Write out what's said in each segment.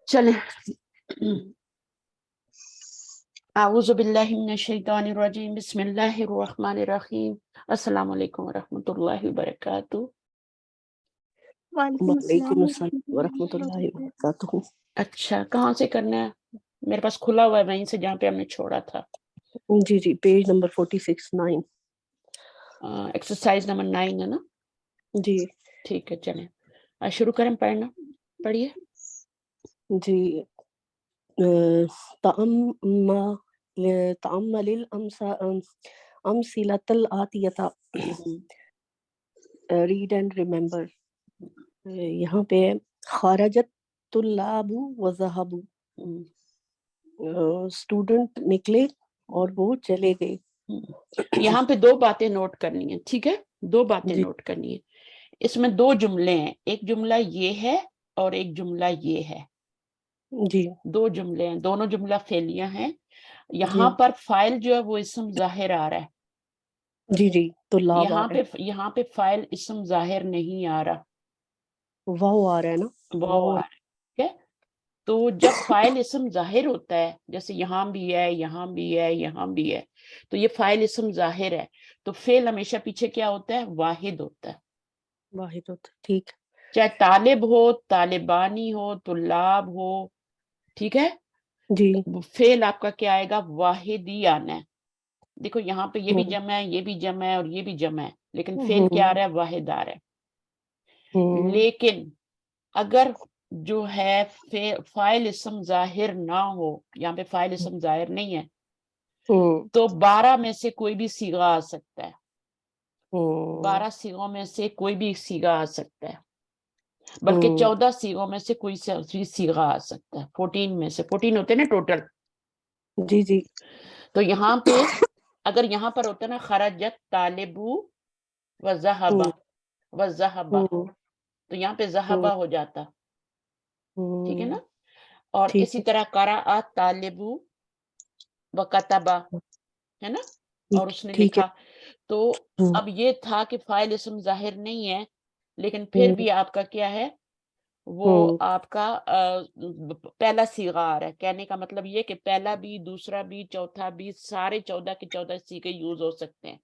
چلیں اعوذ باللہ من الشیطان الرجیم بسم اللہ الرحمن الرحیم السلام علیکم ورحمۃ اللہ وبرکاتہ. وعلیکم السلام ورحمۃ اللہ وبرکاتہ. اچھا کہاں سے کرنا ہے؟ میرے پاس کھلا ہوا ہے وہیں سے جہاں پہ ہم نے چھوڑا تھا. جی جی پیج نمبر 46-9. ایکسرسائز نمبر 9 ہے نا جی ٹھیک ہے چلیں شروع کریں پڑھنا. پڑھیے. جی تأمل الأمثلة الآتية read and remember. یہاں پہ خرجت طلاب وذهبوا، اسٹوڈنٹ نکلے اور وہ چلے گئے. یہاں پہ دو باتیں نوٹ کرنی ہیں. ٹھیک ہے دو باتیں جی نوٹ کرنی ہیں. اس میں دو جملے ہیں، ایک جملہ یہ ہے اور ایک جملہ یہ ہے. جی دو جملے ہیں، دونوں جملہ فعلیہ ہیں. جی یہاں پر فائل جو ہے وہ اسم ظاہر آ رہا ہے. جی جی طلاب آ رہا ہے، یہاں پہ فائل اسم ظاہر نہیں آ رہا، واو آ رہا ہے نا، واو آ رہا ہے. ٹھیک ہے تو جب فائل اسم ظاہر ہوتا ہے جیسے یہاں بھی ہے یہاں بھی ہے یہاں بھی ہے تو یہ فائل اسم ظاہر ہے تو فعل ہمیشہ پیچھے کیا ہوتا ہے؟ واحد ہوتا ہے. واحد ہوتا ہے. ٹھیک چاہے طالب ہو، طالبانی ہو، طلاب ہو. ٹھیک ہے جی فعل آپ کا کیا آئے گا؟ واحد ہی آنا ہے. دیکھو یہاں پہ یہ بھی جمع ہے، یہ بھی جمع ہے اور یہ بھی جمع ہے، لیکن فعل کیا آ رہا ہے؟ واحد آ رہا ہے. لیکن اگر جو ہے فاعل اسم ظاہر نہ ہو، یہاں پہ فاعل اسم ظاہر نہیں ہے تو 12 میں سے کوئی بھی صیغہ آ سکتا ہے. 12 صیغوں میں سے کوئی بھی صیغہ آ سکتا ہے، بلکہ 14 صیغوں میں سے کوئی صیغہ آ سکتا ہے. 14 میں سے 14 ہوتے ہیں نا ٹوٹل. جی جی تو یہاں پہ اگر یہاں پر ہوتا ہے نا خرجت طالبو وذهب وذهب تو یہاں پہ ذهب ہو جاتا. ٹھیک ہے نا. اور ٹھیک اسی طرح قرأت طالبو وکتبا ہے نا، اور اس نے ٹھیک ہے. لکھا. تو اب یہ تھا کہ فاعل اسم ظاہر نہیں ہے لیکن پھر بھی آپ کا کیا ہے؟ وہ آپ کا پہلا صیغہ آ رہا ہے. کہنے کا مطلب یہ کہ پہلا بھی، دوسرا بھی، چوتھا بھی، سارے 14 کے 14 صیغے یوز ہو سکتے ہیں.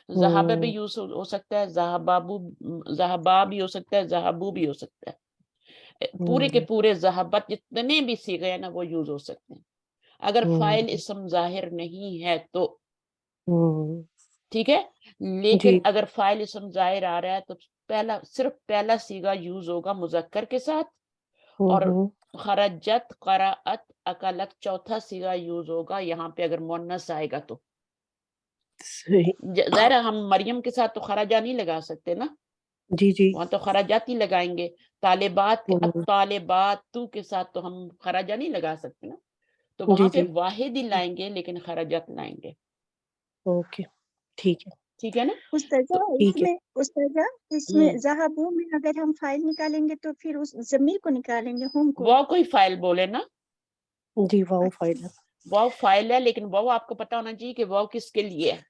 ذہب بھی یوز ہو سکتا ہے، ذہبا بھی ہو سکتا ہے، ذہبو بھی ہو سکتا ہے. پورے کے پورے ذہبت جتنے بھی صیغے ہیں نا وہ یوز ہو سکتے ہیں اگر فاعل اسم ظاہر نہیں ہے تو. ٹھیک ہے لیکن اگر فاعل اسم ظاہر آ رہا ہے تو صرف پہلا صیغہ یوز ہوگا مذکر کے ساتھ، اور خرجت، قرأت، اکلت چوتھا صیغہ یوز ہوگا یہاں پہ اگر مؤنث آئے گا تو. ظاہر ہم مریم کے ساتھ تو خرجہ نہیں لگا سکتے نا، جی جی وہاں تو خراجات ہی لگائیں گے. طالبات، طالبات کے ساتھ تو ہم خراجہ نہیں لگا سکتے نا، تو جی وہاں پہ جی واحد ہی لائیں گے لیکن خراجات لائیں گے. اوکے ٹھیک ہے. ٹھیک ہے نا. استاذہ اس میں ذہبوا میں اگر ہم فائل نکالیں گے تو پھر اس ضمیر کو نکالیں گے، ہم کو وہ کوئی فائل بولے نا. جی واو فائل ہے، وہ فائل ہے لیکن وہ آپ کو پتا ہونا چاہیے کہ وہ کس کے لیے ہے؟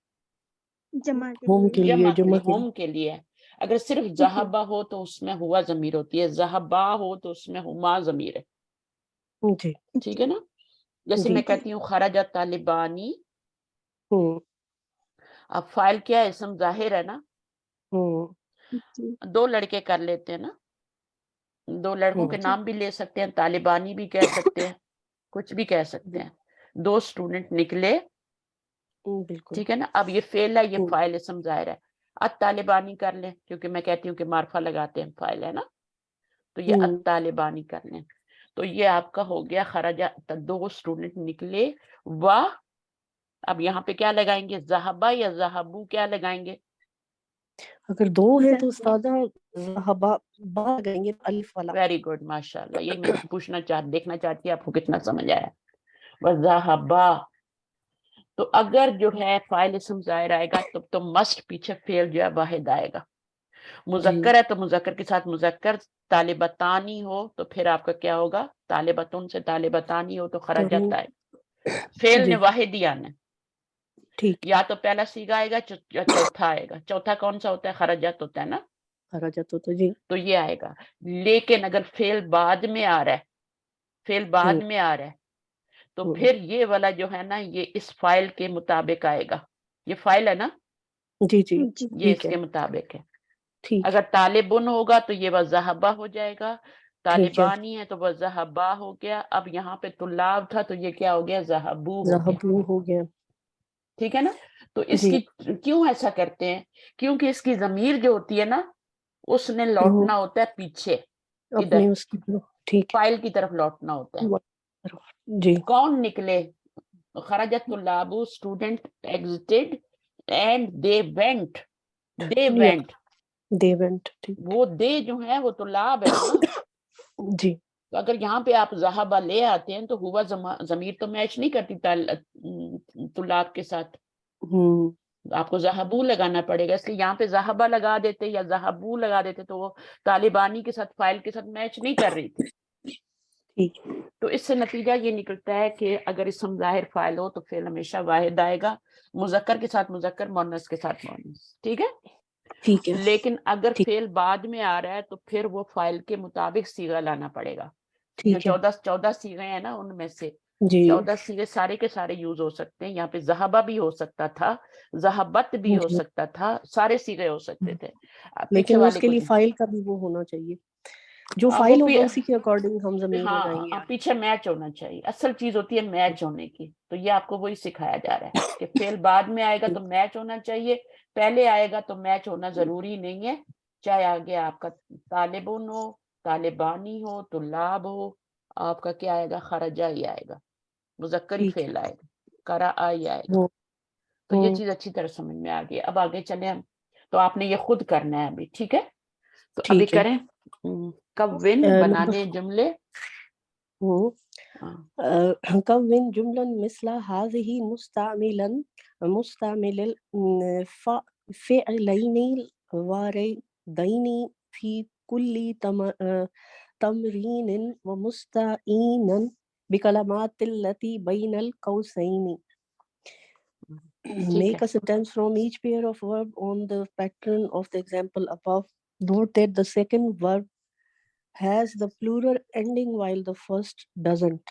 جمع کے ہوم کے لیے. لیے، جمع جمع کے ہوم کے لیے. اگر صرف ٹھیک ہے. ذہبہ ہو تو اس میں ہوا ضمیر ہوتی ہے، ذہبا ہو تو اس میں ہما ضمیر ہے. لیے. جی ٹھیک ہے نا. جیسے جی میں کہتی ہوں خرجت طالبانی، ہوں اب فائل کیا ہے؟ اسم ظاہر ہے نا. دو لڑکے کر لیتے ہیں نا، دو لڑکوں کے نام بھی لے سکتے ہیں، طالبانی بھی کہہ سکتے ہیں، کچھ بھی کہہ سکتے ہیں. دو اسٹوڈنٹ نکلے. بالکل ٹھیک ہے نا. اب یہ فعل ہے، یہ فاعل اسم ظاہر ہے. الطالبانی کر لیں کیونکہ میں کہتی ہوں کہ معرفہ لگاتے ہیں، فاعل ہے نا، تو یہ الطالبانی کر لیں. تو یہ آپ کا ہو گیا خرجہ. دو اسٹوڈنٹ نکلے و، اب یہاں پہ کیا لگائیں گے؟ ذہبا یا ذہبو کیا لگائیں گے؟ اگر دو ہے تو استاذہ ذہبا با لگائیں گے الف والا. ویری گڈ ماشاء اللہ. یہی میں دیکھنا چاہتی ہے آپ کو کتنا سمجھ آیا. وذہبا. تو اگر جو ہے فاعل اسم ظاہر آئے گا تو مسٹ پیچھے فعل جو ہے واحد آئے گا. مذکر ہے تو مذکر کے ساتھ مذکر. طالبتانی ہو تو پھر آپ کا کیا ہوگا؟ طالبتن سے طالبتانی ہو تو خرجت آئے. فعل نے واحد ہی آنا ہے. ٹھیک یا تو پہلا صیغہ آئے گا یا چوتھا آئے گا. چوتھا کون سا ہوتا ہے؟ خرجت ہوتا ہے نا. خرجت ہوتا. جی تو یہ آئے گا. لیکن اگر فعل بعد میں آ رہا ہے فعل بعد میں آ رہا ہے تو پھر یہ والا جو ہے نا یہ اس فائل کے مطابق آئے گا. یہ فائل ہے نا, جی جی یہ اس کے مطابق ہے. ٹھیک اگر طالبن ہوگا تو یہ وذہبہ ہو جائے گا, ٹھیک ہے طالبانی ہے تو وذہبہ ہو گیا. اب یہاں پہ طلاب تھا تو یہ کیا ہو گیا, ذہبو ہو گیا. ذہبو ہو گیا. ٹھیک ہے نا. تو اس جی کی کیوں ایسا کرتے ہیں, کیونکہ اس کی ضمیر جو ہوتی ہے نا اس نے لوٹنا ہوتا ہے پیچھے, ادھر اپنے اس کی ٹھیک فائل کی طرف لوٹنا ہوتا ہے. ہے. جی کون نکلے, خرجت طلاب, student exited and they went. They went, they went. ٹھیک وہ دے جو ہے وہ طلاب ہے نا. جی تو اگر یہاں پہ آپ ذہبہ لے آتے ہیں تو ہوا ضمیر تو میچ نہیں کرتی طلاب کے ساتھ, آپ کو ذہبو لگانا پڑے گا. اس لیے یہاں پہ ذہبہ لگا دیتے یا ذہبو لگا دیتے تو وہ طالبانی کے ساتھ فائل کے ساتھ میچ نہیں کر رہی تھی. ٹھیک. تو اس سے نتیجہ یہ نکلتا ہے کہ اگر اسم ظاہر فاعل ہو تو فعل ہمیشہ واحد آئے گا, مذکر کے ساتھ مذکر, مؤنث کے ساتھ مؤنث. ٹھیک ہے. ٹھیک ہے. لیکن اگر ٹھیک. فعل بعد میں آ رہا ہے تو پھر وہ فاعل کے مطابق صیغہ لانا پڑے گا. جو ٹھیک ہے. 14 صیغے ہیں نا ان میں سے جی 14 صیغے سارے کے سارے یوز ہو سکتے ہیں. یہاں پہ ذہبہ بھی ہو سکتا تھا, ذہبت بھی ہو جی. سکتا تھا, سارے صیغے ہو سکتے تھے. پیچھے لیکن اس والے کے کو لیے فائل کا بھی وہ ہونا چاہیے, جو وہ فائل ہوگا اسی کے اکارڈنگ ہم ضمیر لگائیں گے. ہاں پیچھے میچ ہونا چاہیے. اصل چیز ہوتی ہے میچ ہونے کی. تو یہ آپ کو وہی سکھایا جا رہا ہے کہ فعل بعد میں آئے گا تو میچ ہونا چاہیے, پہلے آئے گا تو میچ ہونا ضروری نہیں ہے. چاہے آگے آپ کا طالبون ہو, طالبانی ہو, طلاب ہو, آپ کا کیا آئے گا, خرجہ ہی آئے گا, مذکر ہی ٹھیک ہے. فعل آئے گا, قرأ ہی آئے گا. تو یہ چیز اچھی طرح سمجھ میں آ گئی. اب آگے چلیں ہم, تو آپ نے یہ خود کرنا ہے ابھی. ٹھیک ہے, تو ابھی ٹھیک ہے. کریں. کون بنانے جملے, كون جملا مثل هذه مستعمل فعلين الواردين في كل تمرين ومستعينا بكلمات التي بين القوسين. Make a sentence from each pair of verb on the pattern of the example above. Note that the second verb has the plural ending while the first doesn't.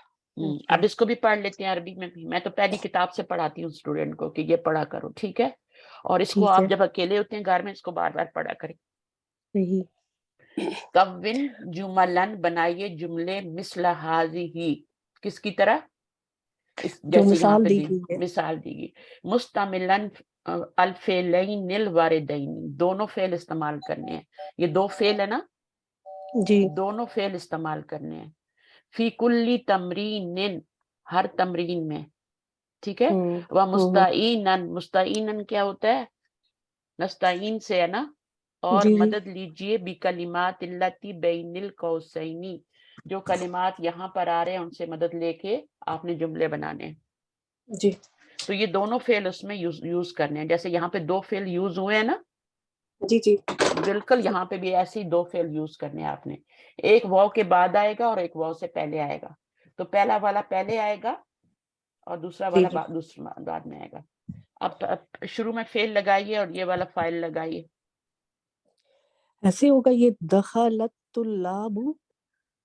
اب اس کو بھی پڑھ لیتے ہیں عربی میں بھی. میں تو پہلی کتاب سے پڑھاتی ہوں اسٹوڈنٹ کو کہ یہ پڑھا کرو. ٹھیک ہے, اور اس کو آپ جب اکیلے ہوتے ہیں گھر میں اس کو بار بار پڑھا کریں. کون جملن, بنائیے جملے, مثل ہذہ, کس کی طرح, جیسے یہاں پہ مثال دی گئی. مستعملن الفعلین الواردین, دونوں فعل استعمال کرنے ہیں. یہ دو فعل ہے نا, دونوں فعل استعمال کرنے ہیں. فی کلی تمرین, ہر تمرین میں. ٹھیک ہے. وہ مستعینن, مستعینن کیا ہوتا ہے, نستعین سے ہے نا, اور مدد لیجئے بکلمات التی بین القوسین, جو کلمات یہاں پر آ رہے ہیں ان سے مدد لے کے آپ نے جملے بنانے ہیں. جی. تو یہ دونوں فعل اس میں یوز کرنے ہیں. جیسے یہاں پہ دو فعل یوز ہوئے ہیں نا, جی جی بالکل یہاں پہ بھی ایسے ہی دو فعل یوز کرنے ہیں آپ نے. ایک واو کے بعد آئے گا اور ایک واو سے پہلے آئے گا. تو پہلا والا پہلے آئے گا اور دوسرا والا دوسرا بعد میں آئے گا. اب شروع میں فعل لگائیے اور یہ والا فاعل لگائیے. ایسے ہوگا یہ دخلت طلاب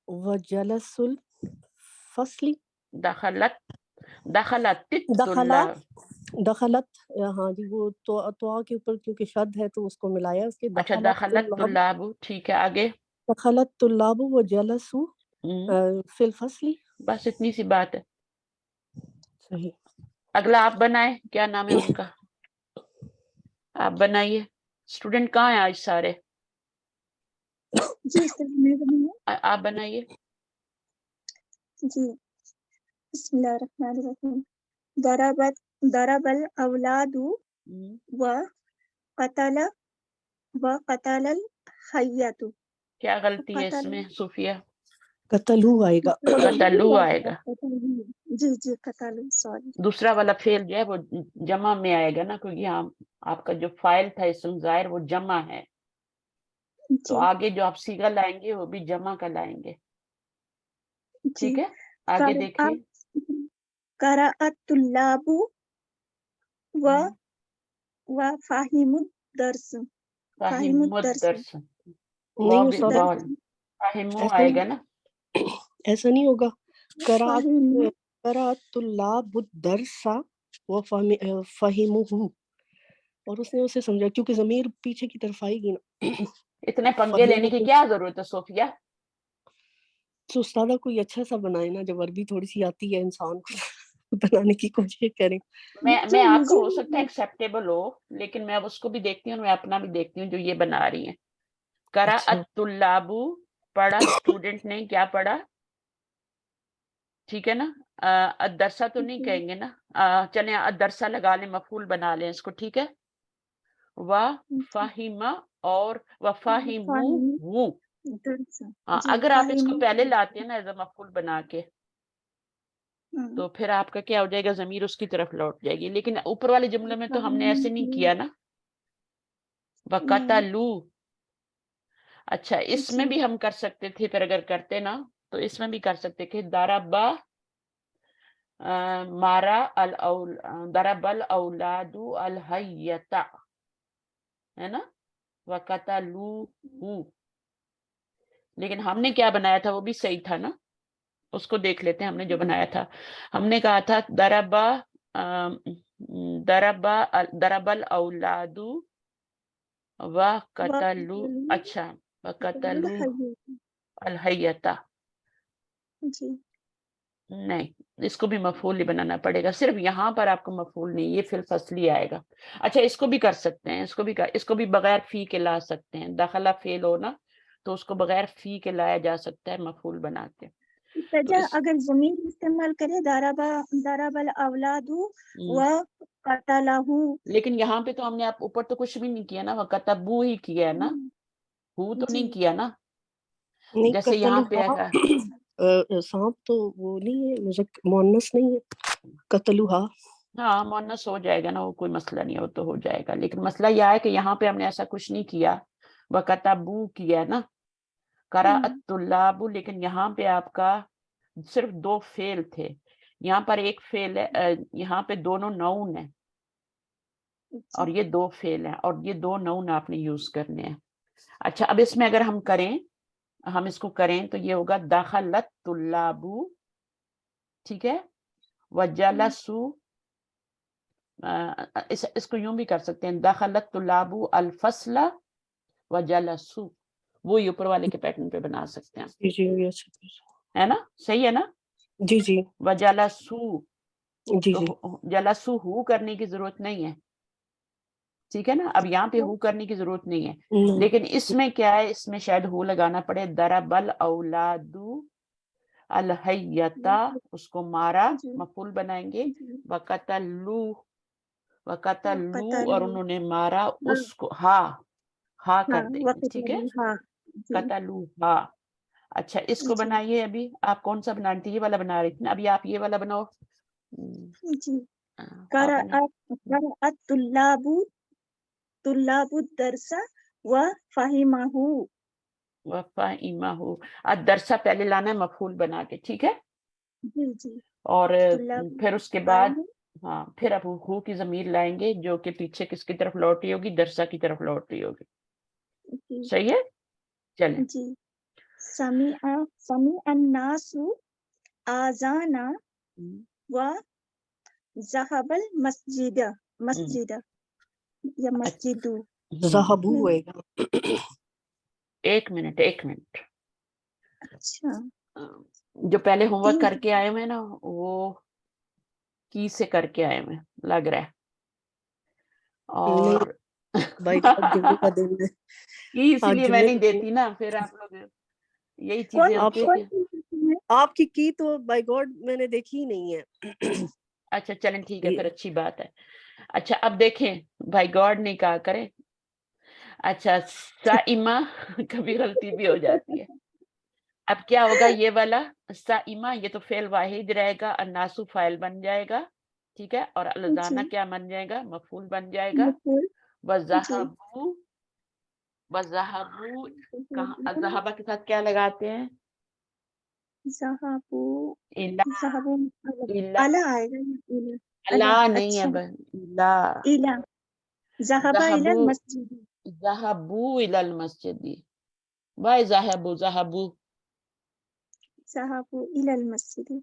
وجلس الفصل. دخلت ہاں جی, وہ تو کے اوپر کیونکہ شد ہے تو اس کو ملایا اس کے. اچھا, دخلت طلاب. ٹھیک ہے, آگے. دخلت طلاب وجلسوا فی الفصل. بس اتنی سی بات ہے. صحیح. اگلا آپ بنائیں, کیا نام ہے ان کا, آپ بنائیے. اسٹوڈنٹ کہاں ہیں آج سارے, جی آپ بنائیے. جی, بسم اللہ الرحمن الرحیم. ضرب الاولاد وقتل الحیۃ. کیا غلطی ہے اس میں صوفیہ, قتلو آئے گا. قتلو آئے گا. جی جی قتلو, سوری. دوسرا والا فعل جو ہے وہ جمع میں آئے گا نا, کیونکہ یہاں آپ کا جو فاعل تھا اسم ظاہر وہ جمع ہے. تو آگے جو آپ صیغہ لائیں گے وہ بھی جمع کا لائیں گے. ٹھیک ہے, آگے دیکھیے. قرأت الطلاب وفهموا الدرس. فهموا الدرس. نہیں فہمو آئے گا نا, ایسا نہیں ہوگا. فہیم قرأت الطلاب الدرس وفهموه، اور اس نے اسے سمجھا، کیونکہ ضمیر پیچھے کی طرف آئے گی نا. اتنے پنگے لینے کی کیا ضرورت ہے صوفیہ؟ تو استادہ کوئی اچھا سا بنائے نا، جب عربی تھوڑی سی آتی ہے انسان کو بنانے کی کوشش کریں. میں آپ کو ہو سکتا ہے ایکسیپٹیبل ہو، لیکن میں اس کو بھی دیکھتی ہوں، میں اپنا بھی دیکھتی ہوں جو یہ بنا رہی ہیں. قرأت الطلاب، پڑھا اسٹوڈنٹ نے، کیا پڑھا؟ ٹھیک ہے نا. الدرسہ تو نہیں کہیں گے نا، چلیں الدرسہ لگا لیں، مفعول بنا لیں اس کو. ٹھیک ہے. وفہم اور وفہموہ. اگر آپ اس کو پہلے لاتے ہیں نا ایز اے مفعول بنا کے، تو پھر آپ کا کیا ہو جائے گا، ضمیر اس کی طرف لوٹ جائے گی. لیکن اوپر والے جملے میں تو ہم نے ایسے نہیں کیا نا. وقتلوا. اچھا اس میں بھی ہم کر سکتے تھے، پھر اگر کرتے نا تو اس میں بھی کر سکتے کہ ضربا مارا ضرب الاولاد الحیۃ، ہے نا، وقتلوہ. لیکن ہم نے کیا بنایا تھا وہ بھی صحیح تھا نا، اس کو دیکھ لیتے ہیں. ہم نے جو بنایا تھا، ہم نے کہا تھا ضرب الاولاد وقتلوا. اچھا وقتلوا الحیۃ. نہیں، اس کو بھی مفعول ہی بنانا پڑے گا. صرف یہاں پر آپ کو مفعول نہیں، یہ فی الفصلی آئے گا. اچھا اس کو بھی کر سکتے ہیں، اس کو بھی بغیر فی کے لا سکتے ہیں. داخلہ فعل ہو نا تو اس کو بغیر فی کے لایا جا سکتا ہے مفعول بنا کے. اگر ضمیر استعمال کرے ضرب الاولاد وقتلہ، لیکن یہاں پہ تو ہم نے اوپر تو کچھ بھی نہیں کیا نا، وقتبو ہی کیا ہے نا، ہو تو نہیں کیا نا. جیسے یہاں پہ سانپ تو وہ نہیں ہے، مؤنث نہیں ہے، قتلوہا. ہاں مؤنث ہو جائے گا نا، وہ کوئی مسئلہ نہیں، وہ تو ہو جائے گا. لیکن مسئلہ یہ ہے کہ یہاں پہ ہم نے ایسا کچھ نہیں کیا، وقتبو کیا نا، قرأت الطلاب. لیکن یہاں پہ آپ کا صرف 2 فعل تھے، یہاں پر ایک فعل ہے، یہاں پہ دونوں نون ہیں اور یہ 2 فعل ہیں، اور یہ 2 نون آپ نے یوز کرنے ہیں. اچھا اب اس میں اگر ہم اس کو کریں تو یہ ہوگا دخلت طلاب. ٹھیک ہے. وجلسوا، اس کو یوں بھی کر سکتے ہیں، دخلت طلاب الفصل وجلسوا. وہی اوپر والے کے پیٹرن پہ بنا سکتے ہیں، جی ہے نا. صحیح ہے نا. جی جی وجلسوا، جی تو جی جلسوا ہو کرنے کی ضرورت نہیں ہے. ٹھیک ہے نا. اب یہاں پہ ہو کرنے کی ضرورت نہیں ہے، لیکن اس میں کیا ہے، اس میں شاید ہو لگانا پڑے. ضرب الاولاد الحیۃ، اس کو مارا، مفعول بنائیں گے. وقتلوا، اور انہوں نے مارا اس کو، ہا کر دیں گے. ٹھیک ہے. قتلوہا. اچھا اس کو بنائیے. ابھی آپ کون سا بنا رہی تھی؟ یہ والا بنا رہی تھی نا. ابھی آپ یہ والا بناؤ. قرأت طلاب الدرس وفہمہ. وفہمہ. الدرسہ پہلے لانا ہے مفعول بنا کے. ٹھیک ہے. اور پھر اس کے بعد ہاں پھر اب ہو کی ضمیر لائیں گے جو کہ پیچھے کس کی طرف لوٹ رہی ہوگی، درسہ کی طرف لوٹ رہی ہوگی. صحیح ہے. چلیں. سمع الناس آذانا وذهب المسجد یا مسجد. ذہبو ہوئے گا. ایک منٹ. اچھا جو پہلے ہوم ورک کر کے آئے ہوئے نا، وہ کی سے کر کے آئے ہوئے لگ رہا ہے. اور بائی گاڈ جمعے کا دن ہے، کی اسی آج لیے میں جمعے نہیں کا دیتی نا، پھر آپ لوگ یہی چیزیں ہوتی ہیں کہ آپ کی تو بائی گاڈ میں نے دیکھی ہی نہیں ہے. اچھا چلیں ٹھیک ہے، پھر اچھی بات ہے. اچھا اب دیکھیں، بھائی گاڈ نہیں کہا کریں. اچھا سائمہ کبھی غلطی بھی ہو جاتی ہے. اب کیا ہوگا، یہ والا سائمہ یہ تو فعل واحد رہے گا، الناس فاعل بن جائے گا. ٹھیک ہے. اور الزانہ کیا بن جائے گا، مفعول بن جائے گا. وذهبوا، ذهب کے ساتھ کیا لگاتے ہیں؟ اللہ نہیں ہے، ذهبوا الى المسجد. بھائی ذهبوا ذهبوا إلى المسجد.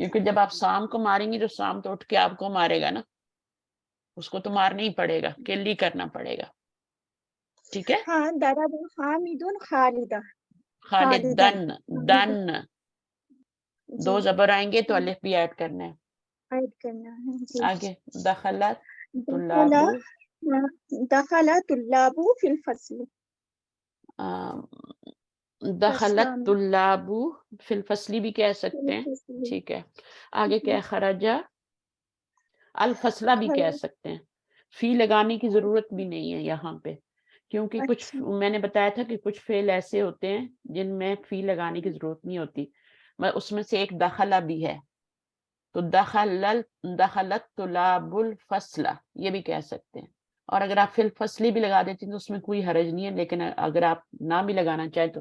کیونکہ جب آپ سام کو ماریں گی تو سام تو اٹھ کے آپ کو مارے گا نا، اس کو تو مارنا ہی پڑے گا، کل ہی کرنا پڑے گا. ٹھیک ہے. ہاں ضرب حامد خالدہ. خالدن، دن دو جی زبر آئیں گے تو الف بھی ایڈ کرنا ہے. ایڈ کرنا ہے. جی آگے دخلت دخل طلاب، دخل طلاب فی الفصل. دخلت میں. طلاب فی الفصل بھی کہہ سکتے ہیں. الفصل. ٹھیک ہے. آگے کیا ہے؟ خرجہ الفصلہ بھی کہہ سکتے ہیں. فی لگانے کی ضرورت بھی نہیں ہے یہاں پہ، کیونکہ کچھ اچھا میں نے بتایا تھا کہ کچھ فعل ایسے ہوتے ہیں جن میں فی لگانے کی ضرورت نہیں ہوتی. اس میں سے ایک دخلہ بھی ہے، تو دخلت طلاب الفصل یہ بھی کہہ سکتے ہیں. اور اگر آپ فی الفصلی بھی لگا دیتے ہیں تو اس میں کوئی حرج نہیں ہے، لیکن اگر آپ نہ بھی لگانا چاہیں تو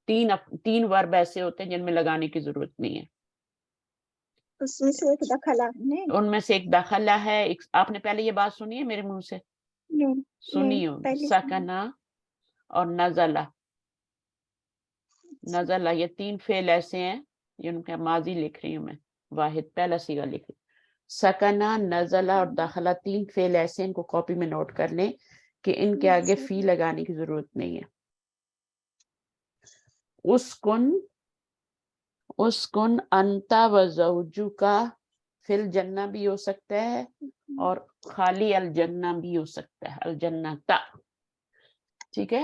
تین ورب ایسے ہوتے ہیں جن میں لگانے کی ضرورت نہیں ہے. اس میں سے ایک دخلا نہیں. ان میں سے ایک دخلہ ہے. آپ نے پہلے یہ بات سنی ہے میرے منہ سے؟ نہیں سنی ہوگی. پہلے سکنا اور نزلہ. نزلہ یہ تین فعل ایسے ہیں جن کا ماضی لکھ رہی ہوں میں، واحد پہلا صیغہ لکھ رہی. سکنا، نزلہ اور داخلہ تین فعل ایسے ہیں، ان کو کاپی میں نوٹ کر لیں کہ ان کے آگے فی لگانے کی ضرورت نہیں ہے. اسکن انتا و زوجوکا فی الجنہ بھی ہو سکتا ہے اور خالی الجنہ بھی ہہ سکتا ہے، الجنہ تا. ٹھیک ہے.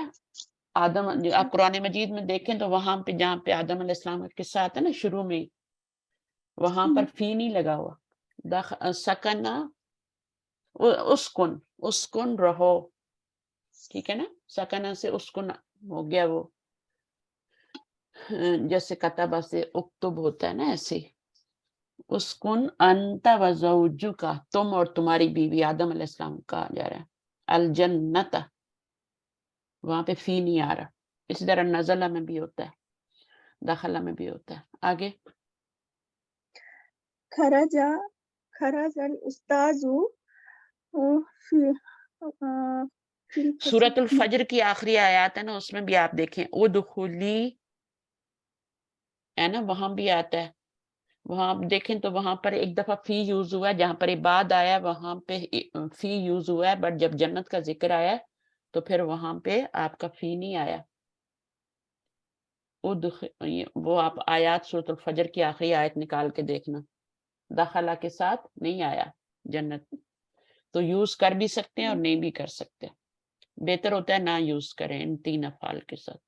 آدم، آپ قرآن مجید میں دیکھیں تو وہاں پہ جہاں پہ آدم علیہ السلام کا قصہ آتا ہے نا شروع میں، وہاں پر فی نہیں لگا ہوا. سکنا اسکن رہو. ٹھیک ہے نا. سکنا سے اسکن ہو گیا، وہ جیسے کتبہ سے اکتب ہوتا ہے نا، ایسے اسکن انت و زوجک، تم اور تمہاری بیوی آدم علیہ السلام کہا جا رہا ہے. الجنت وہاں پہ فی نہیں آ رہا. اسی طرح نزلہ میں بھی ہوتا ہے، داخلہ میں بھی ہوتا ہے. آگے خرج الاستاذ فی سورۃ الفصل. الفجر کی آخری آیات ہے نا، اس میں بھی آپ دیکھیں ادخلی ہے نا، وہاں بھی آتا ہے. وہاں آپ دیکھیں تو وہاں پر ایک دفعہ فی یوز ہوا ہے، جہاں پر عباد آیا وہاں پہ فی یوز ہوا ہے، بٹ جب جنت کا ذکر آیا تو پھر وہاں پہ آپ کا فی نہیں آیا. وہ آپ آیات سورۃ الفجر کی آخری آیت نکال کے دیکھنا، داخلہ کے ساتھ نہیں آیا جنت. تو یوز کر بھی سکتے ہیں اور نہیں بھی کر سکتے، بہتر ہوتا ہے نہ یوز کریں ان تین افعال کے ساتھ.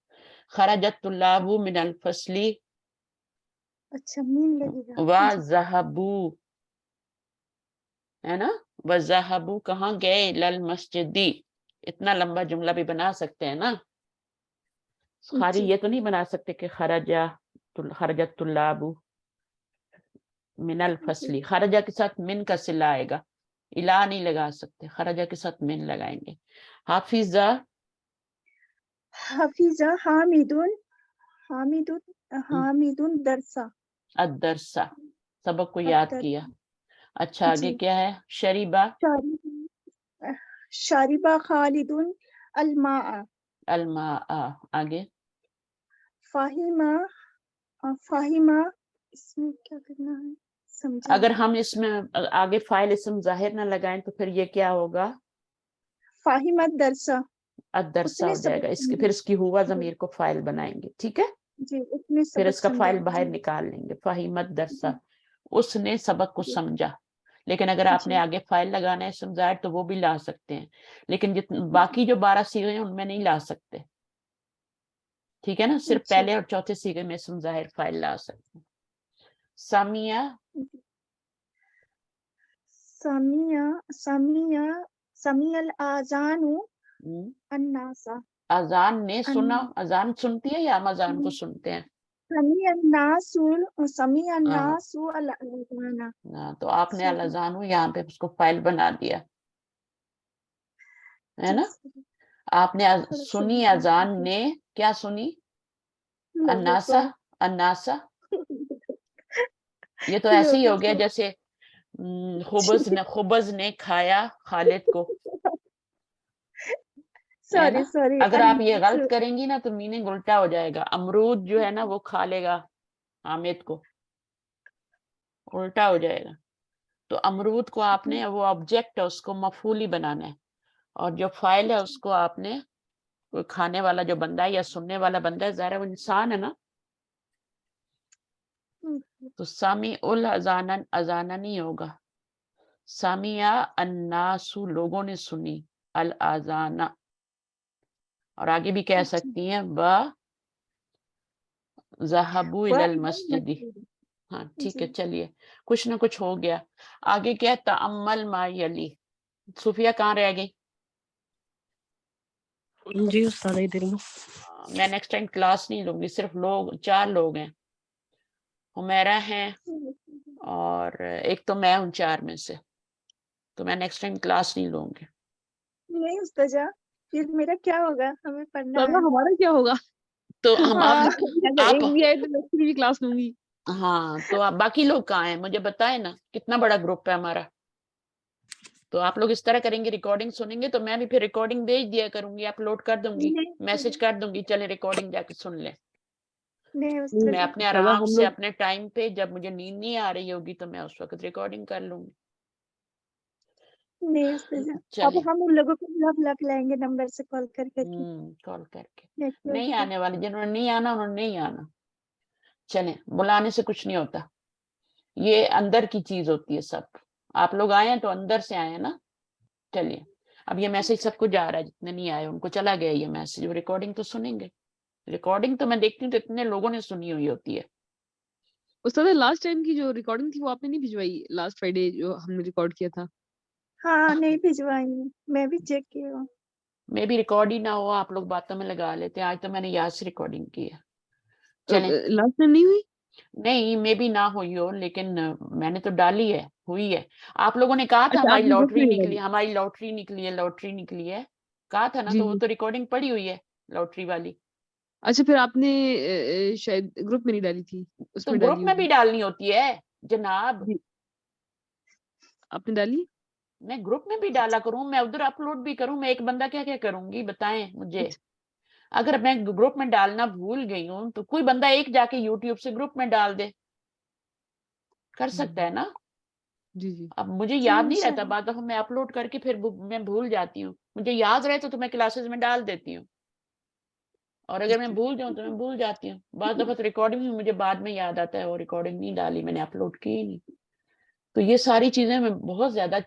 خرجت طلاب من الفصل اچھا مین لگے گا. وَذَهَبُوا ہے نا، وَذَهَبُوا کہاں گئے، للمسجد. اتنا لمبا جملہ بھی بنا سکتے ہیں نا. خالی جی یہ تو نہیں بنا سکتے کہ خرجت طلاب من الفصل. خرجہ کے ساتھ من کا صلہ آئے گا، الا نہیں لگا سکتے، خرجہ کے ساتھ من لگائیں گے. حافظہ حامد درسا. الدرسہ سبق کو یاد کیا. اچھا آگے جی کیا ہے؟ شریبہ شاربہ خالد الماء. الماء. آگے فاہمہ اس میں کیا کرنا ہے سمجھا اگر نہیں. ہم اس میں آگے فاعل اسم ظاہر نہ لگائیں تو پھر یہ کیا ہوگا؟ فاہمت درسا. الدرسہ ہو جائے گا. اس کی پھر اس کی ہوا ضمیر کو فاعل بنائیں گے. ٹھیک ہے. جی اس نے پھر سبق اس کا سمجھا. فاعل باہر جی نکال لیں گے. فاہمت درسا، اس نے سبق کو جی سمجھا. لیکن اگر آپ نے جی آگے فاعل لگانا ہے اسم ظاہر تو وہ بھی لا سکتے ہیں، لیکن باقی جو 12 صیغے ہیں ان میں نہیں لا سکتے. ٹھیک ہے نا. صرف اچھا پہلے اور چوتھے صیغے میں اسم ظاہر فاعل لا سکتے ہیں. سامیہ سمیع الاذان الناس. اذان نے سنا. اذان سنتی ہے یا ہم اذان کو سنتے ہیں؟ سمیع الناس الاذان. تو آپ نے الاذان یہاں پہ اس کو فاعل بنا دیا ہے نا. آپ نے سنی اذان نے کیا سنی؟ الناسا. الناسا یہ تو ایسے ہی ہو گیا جیسے خبز نے کھایا خالد کو، ہے نا. سوری اگر آپ یہ غلط کریں گی نا تو میننگ الٹا ہو جائے گا. امرود جو ہے نا وہ کھا لے گا حامد کو، الٹا ہو جائے گا. تو امرود کو آپ نے وہ آبجیکٹ ہے اس کو مفعول ہی بنانا ہے, اور جو فائل ہے اس کو آپ نے کوئی کھانے والا جو بندہ ہے یا سننے والا بندہ ہے, ظاہر ہے وہ انسان ہے نا, تو سامی الاذان اذانا نہیں ہوگا, سامیا الناسو لوگوں نے سنی, الاذان, اور آگے بھی کہہ سکتی ہیں با ذهبوا الى المسجد. ہاں ٹھیک ہے, چلیے کچھ نہ کچھ ہو گیا. آگے کیا ہے, تأمل ما یلی. صوفیہ کہاں رہ گئی؟ جی استاد ادھر ہوں. میں نیکسٹ ٹائم کلاس نہیں لوں گی, صرف لوگ 4 لوگ ہیں, حمیرہ ہیں اور ایک تو میں ہوں 4 میں سے, تو میں نیکسٹ ٹائم کلاس نہیں لوں گی. نہیں استاذہ, پھر میرا کیا ہوگا؟ ہمیں پڑھنا ہے. ہمارا کیا ہوگا؟ تو ہم اگر آپ ایک بھی آئے تو میں پوری بھی کلاس لوں گی. ہاں, تو آپ باقی لوگ کہاں ہیں مجھے بتائیں نا, کتنا بڑا گروپ ہے ہمارا. تو آپ لوگ اس طرح کریں گے, ریکارڈنگ سنیں گے, تو میں بھی پھر ریکارڈنگ بھیج دیا کروں گی, اپلوڈ کر دوں گی, میسج کر دوں گی, چلے ریکارڈنگ جا کے سن لیں. نہیں میں استاذہ, اپنے آرام سے اپنے ٹائم پہ, جب مجھے نیند نہیں آ رہی ہوگی تو میں اس وقت ریکارڈنگ کر لوں گی. نہیں استاذہ, اب چلیں ہم ان لوگوں کو بلا لائیں گے نمبر سے کال کر کے. کال کر کے. دیکھتے نہیں ہیں. آنے والے, جنہوں نے نہیں آنا انہوں نے نہیں آنا. چلیں, بلانے سے کچھ نہیں ہوتا, یہ اندر کی چیز ہوتی ہے سب. آپ لوگ آئے ہیں تو اندر سے آئے ہیں نا. چلیے, اب یہ میسج سب کو جا رہا ہے, جتنے نہیں آئے ان کو چلا گیا یہ میسج. ریکارڈنگ تو سنیں گے, ریکارڈنگ تو میں دیکھتی ہوں تو اتنے لوگوں نے سنی ہوئی ہوتی ہے. استاد لاسٹ ٹائم کی جو ریکارڈنگ تھی وہ آپ نے نہیں بھجوائی؟ لاسٹ فرائیڈے جو ہم نے ریکارڈ کیا تھا. ہاں نہیں بھجوائی, میں بھی چیک کی ہوں. میں بھی ریکارڈ ہی نہ ہو, آپ لوگ باتوں میں لگا لیتے ہیں. آج تو میں نے یاد سے ریکارڈنگ کی ہے. چلیں, لاسٹ ٹائم نہیں ہوئی؟ نہیں میں بھی نہ ہوئی ہو, لیکن میں نے تو ڈالی ہے, ہوئی ہے. آپ لوگوں نے کہا تھا اچھا آپ ہماری نے گروپ لاٹری میں نکلی, ڈالی؟ ہماری لاٹری نکلی ہے, لاٹری نکلی ہے, کہا تھا نا, جی تو وہ جی. تو ریکارڈنگ پڑی ہوئی ہے لاٹری والی. اچھا پھر آپ نے شاید گروپ میں نہیں ڈالی تھی, اس تو میں گروپ ڈالی میں ہوگی. بھی ڈالنی ہوتی ہے جناب. جی آپ نے ڈالی؟ میں گروپ میں بھی ڈالا کروں, میں ادھر اپلوڈ بھی کروں, میں ایک بندہ کیا کیا کروں گی بتائیں مجھے. اگر میں گروپ میں ڈالنا بھول گئی ہوں تو کوئی بندہ ایک جا کے یوٹیوب سے گروپ میں ڈال دے, کر سکتا ہے نا. جی جی. اب مجھے جی یاد نہیں رہتا, انشاءاللہ. بعد دفعہ میں اپلوڈ کر کے پھر میں بھول جاتی ہوں. مجھے یاد رہے تو میں کلاسز میں ڈال دیتی ہوں, اور اگر میں بھول جاؤں تو میں بھول جاتی ہوں. بعض دفعہ تو ریکارڈنگ میں مجھے بعد میں یاد آتا ہے, وہ ریکارڈنگ نہیں ڈالی, میں نے اپلوڈ کی ہی نہیں. تو یہ ساری چیزیں میں بہت زیادہ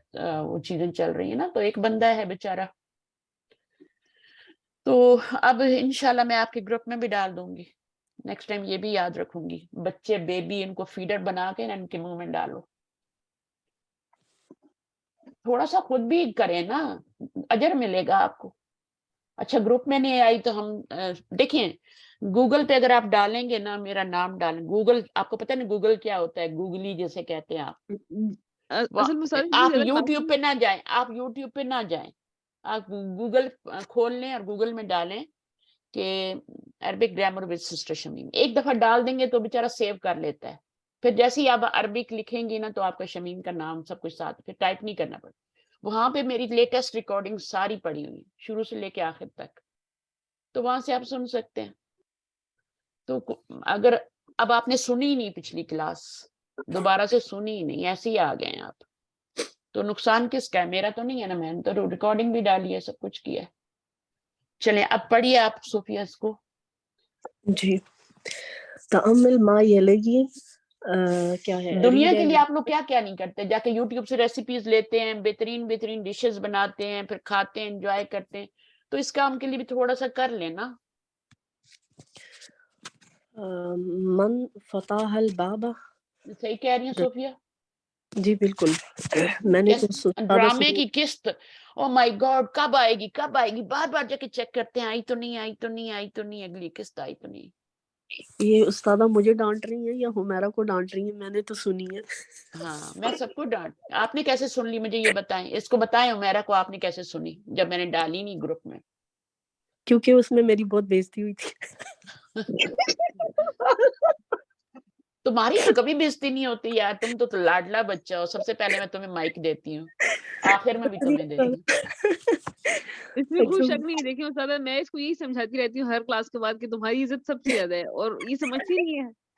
وہ چیزیں چل رہی ہیں نا, تو ایک بندہ ہے بیچارہ. تو اب انشاءاللہ میں آپ کے گروپ میں بھی ڈال دوں گی. نیکسٹ ٹائم یہ بھی یاد رکھوں گی, بچے بیبی ان کو فیڈر بنا کے ان کے منہ میں ڈالو. تھوڑا سا خود بھی کریں نا, اجر ملے گا آپ کو. اچھا گروپ میں نہیں آئی تو ہم دیکھیں, گوگل پہ اگر آپ ڈالیں گے نا, میرا نام ڈالیں, گوگل, آپ کو پتہ ہے نا گوگل کیا ہوتا ہے, گوگلی جیسے کہتے ہیں آپ. اصل میں سارے آپ زیادہ یوٹیوب پہ نہ جائیں, آپ یوٹیوب پہ نہ جائیں, آپ گوگل کھول لیں اور گوگل میں ڈالیں کہ Arabic grammar with sister Shamim. ایک دفعہ ڈال دیں گے تو بیچارہ سیو کر لیتا ہے. پھر جیسے ہی آپ عربک لکھیں گی نا تو آپ کا شمیم کا نام سب کچھ ساتھ, پھر ٹائپ نہیں کرنا پڑتا. وہاں پہ میری لیٹسٹ ریکارڈنگ ساری پڑی ہوئی, شروع سے لے کے آخر تک, تو وہاں سے آپ سن سکتے ہیں. تو اگر اب آپ نے سنی ہی نہیں پچھلی کلاس, دوبارہ سے سنی ہی نہیں, ایسے ہی آ گئے ہیں آپ, تو نقصان کس کا ہے؟ میرا تو نہیں ہے نا, میں نے تو ریکارڈنگ بھی ڈالی ہے, سب کچھ کیا ہے. چلیں اب پڑھیے آپ صوفیہ اس کو. جی, تأمل ما یلگی کیا ہے, دنیا ریڈ کے اینڈ لیے آپ لوگ کیا کیا نہیں کرتے, جا کے یوٹیوب سے ریسیپیز لیتے ہیں, بہترین بہترین ڈشز بناتے ہیں, پھر کھاتے ہیں, انجوائے کرتے ہیں. تو اس کام کے لیے بھی تھوڑا سا کر لینا. من فتح الباب. صحیح کہہ رہی ہیں صوفیہ. جی بالکل, میں نے تو ڈرامے کی قسط, او مائی گاڈ کب آئے گی, کب آئے گی, بار بار جا کے چیک کرتے ہیں, آئی تو نہیں, آئی تو نہیں, آئی تو نہیں, اگلی قسط آئی تو نہیں. یہ استادہ مجھے ڈانٹ رہی ہیں یا حمیرہ کو ڈانٹ رہی ہیں؟ میں نے تو سنی ہے. ہاں میں سب کو ڈانٹ, آپ نے کیسے سن لی مجھے یہ بتائیں, اس کو بتائیں حمیرہ کو آپ نے کیسے سنی جب میں نے ڈالی نہیں گروپ میں. کیونکہ اس میں میری بہت بےزتی ہوئی تھی. تمہاری تو کبھی بےزتی نہیں ہوتی یار, تم تو لاڈلا بچہ ہو. سب سے پہلے میں تمہیں مائک دیتی ہوں, آخر میں بھی تمہیں دے گی. اس میں کوئی شک نہیں. دیکھیں استاد, میں اس کو یہی سمجھاتی رہتی ہوں ہر کلاس کے بعد کہ تمہاری عزت سب سے زیادہ ہے, اور یہ سمجھتی نہیں ہے.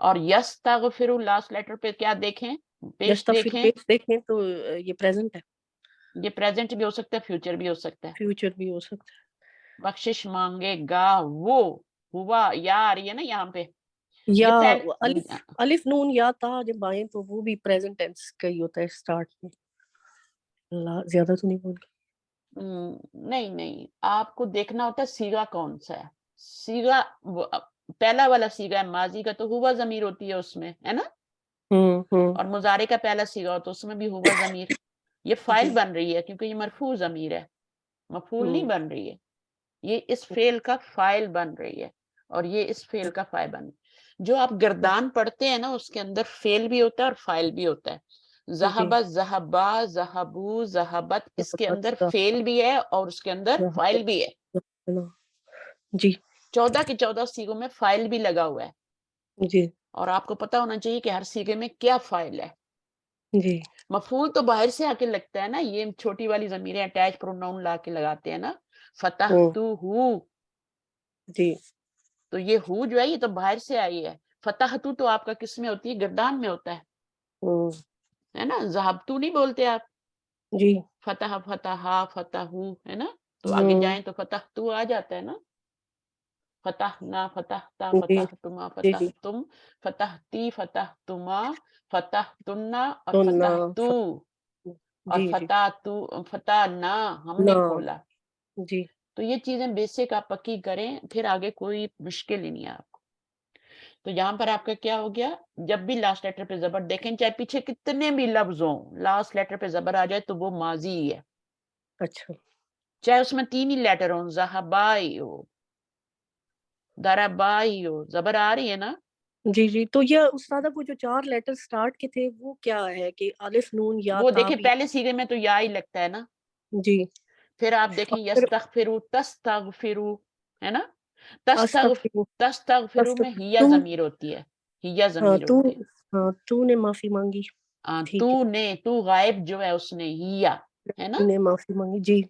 اور یستغفر لاسٹ لیٹر پہ کیا دیکھیں، پیش یستغفر دیکھیں، پیش دیکھیں تو یہ پریزنٹ ہے، یہ پریزنٹ بھی ہو سکتا ہے، فیوچر بھی ہو سکتا ہے. فیوچر بھی ہو سکتا ہے. بخشش مانگے گا وہ، ہوا یا آ رہی ہے نا یہاں پہ، یا یہ الف نون یا تا جب آئیں تو وہ بھی پریزنٹ ٹینس کا ہی ہوتا ہے اسٹارٹ میں. زیادہ تو نہیں بول نہیں آپ کو دیکھنا ہوتا ہے سیگا کون سا ہے. سیگا پہلا والا سیگا ہے ماضی کا تو ہوا ضمیر ہوتی ہے اس میں، ہے نا، اور مضارع کا پہلا سیگا ہوتا ہے اس میں بھی ہوا ضمیر. یہ فائل بن رہی ہے کیونکہ یہ مرفوع ضمیر ہے، مفعول نہیں بن رہی ہے، یہ اس فعل کا فائل بن رہی ہے اور یہ اس فعل کا فائل بن رہی ہے. جو آپ گردان پڑھتے ہیں نا اس کے اندر فعل بھی ہوتا ہے اور فائل بھی ہوتا ہے. ذہب، ذہبا، ذہبو، ذہبت، اس کے اندر فعل بھی ہے اور اس کے اندر فائل بھی ہے. جی 14 کے 14 سیگوں میں فائل بھی لگا ہوا ہے جی اور آپ کو پتا ہونا چاہیے کہ ہر سیگے میں کیا فائل ہے. جی. مفعول تو باہر سے آ کے لگتا ہے نا، یہ چھوٹی والی ضمیریں اٹیچ پروناؤن لا کے لگاتے ہیں نا، فتحتہ، جی تو یہ ہو جو ہے یہ تو باہر سے آئی ہے. فتحتہ تو آپ کا کس میں ہوتی ہے، گردان میں ہوتا ہے نا. ذہبتو نہیں بولتے آپ، جی فتح، فتحا، فتحو، ہے نا، تو آگے جائیں تو فتحتو آ جاتا ہے نا. فتحنا، فتحتا، جی فتحتما، جی جی. فتحتم، فتحتی، فتحتما، فتحتنا اور تو فتحتو اور جی جی فتحتو، فتحنا ہم نے نا کھولا. جی تو یہ چیزیں بیسک آپ پکی کریں، پھر آگے کوئی مشکل ہی نہیں ہے آپ کو. تو یہاں پر آپ کا کیا ہو گیا، جب بھی لاسٹ لیٹر پہ زبر دیکھیں چاہے پیچھے کتنے بھی لفظ ہوں، لاسٹ لیٹر پہ زبر آ جائے تو وہ ماضی ہی ہے. اچھا چاہے اس میں 3 ہی لیٹر ہوں، ذہبائی ہو، دربائی ہو، زبر آ رہی ہے نا. جی جی. تو یہ استاد وہ جو 4 لیٹر سٹارٹ کے تھے وہ کیا ہے کہ الف نون یا وہ تا دیکھیں بھی؟ پہلے سیغے میں تو یا ہی لگتا ہے نا. جی. پھر آپ دیکھیں اور پھر یستغفرو، تستغفرو، ہے نا. تستغفرو میں ہیا تو ضمیر ہوتی ہے، ہیا ہاں ضمیر تو ہوتی ہے. ہاں تو نے معافی مانگی. تو ٹھیک ہے. نے، تو غائب جو ہے اس نے، ہیا ہے نا. نے معافی مانگی. جی.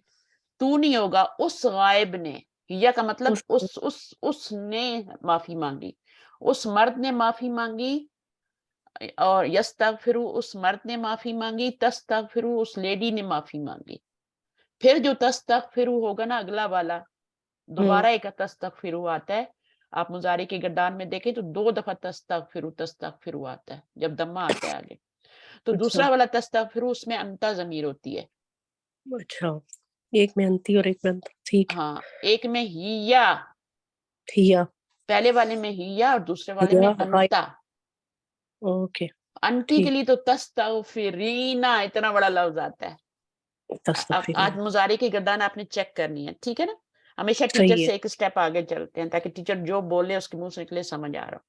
تو نہیں ہوگا، اس غائب نے. ہیا کا مطلب اس نے معافی مانگی، اس مرد نے معافی مانگی. اور یستغفرو اس مرد نے معافی مانگی، تستغفرو اس لیڈی نے معافی مانگی. پھر جو تستغفرو ہوگا نا اگلا والا، دوبارہ ایک تستغفرو آتا ہے. آپ مضارع کی گردان میں دیکھیں تو 2 دفعہ تستغفرو آتا ہے جب دمہ آتا ہے آگے. تو اچھا دوسرا والا تستغفرو اس میں انتا ضمیر ہوتی ہے. اچھا. ایک میں انتی اور ایک میں انتا. ٹھیک. ہاں ایک میں ہیا، ہیا. پہلے والے میں ہیا اور دوسرے والے میں ہیا غائب. انتا. اوکے. انٹی کے ٹھیک. لیے تو تستغفرینا اتنا بڑا لفظ آتا ہے. آج تستغفرون. مضارع کی گردان آپ نے چیک کرنی ہے، ٹھیک ہے نا. ہمیشہ ٹیچر صحیح سے ایک سٹیپ آگے چلتے ہیں تاکہ ٹیچر جو بولے اس کے منہ سے نکلے سمجھ آ رہا ہو.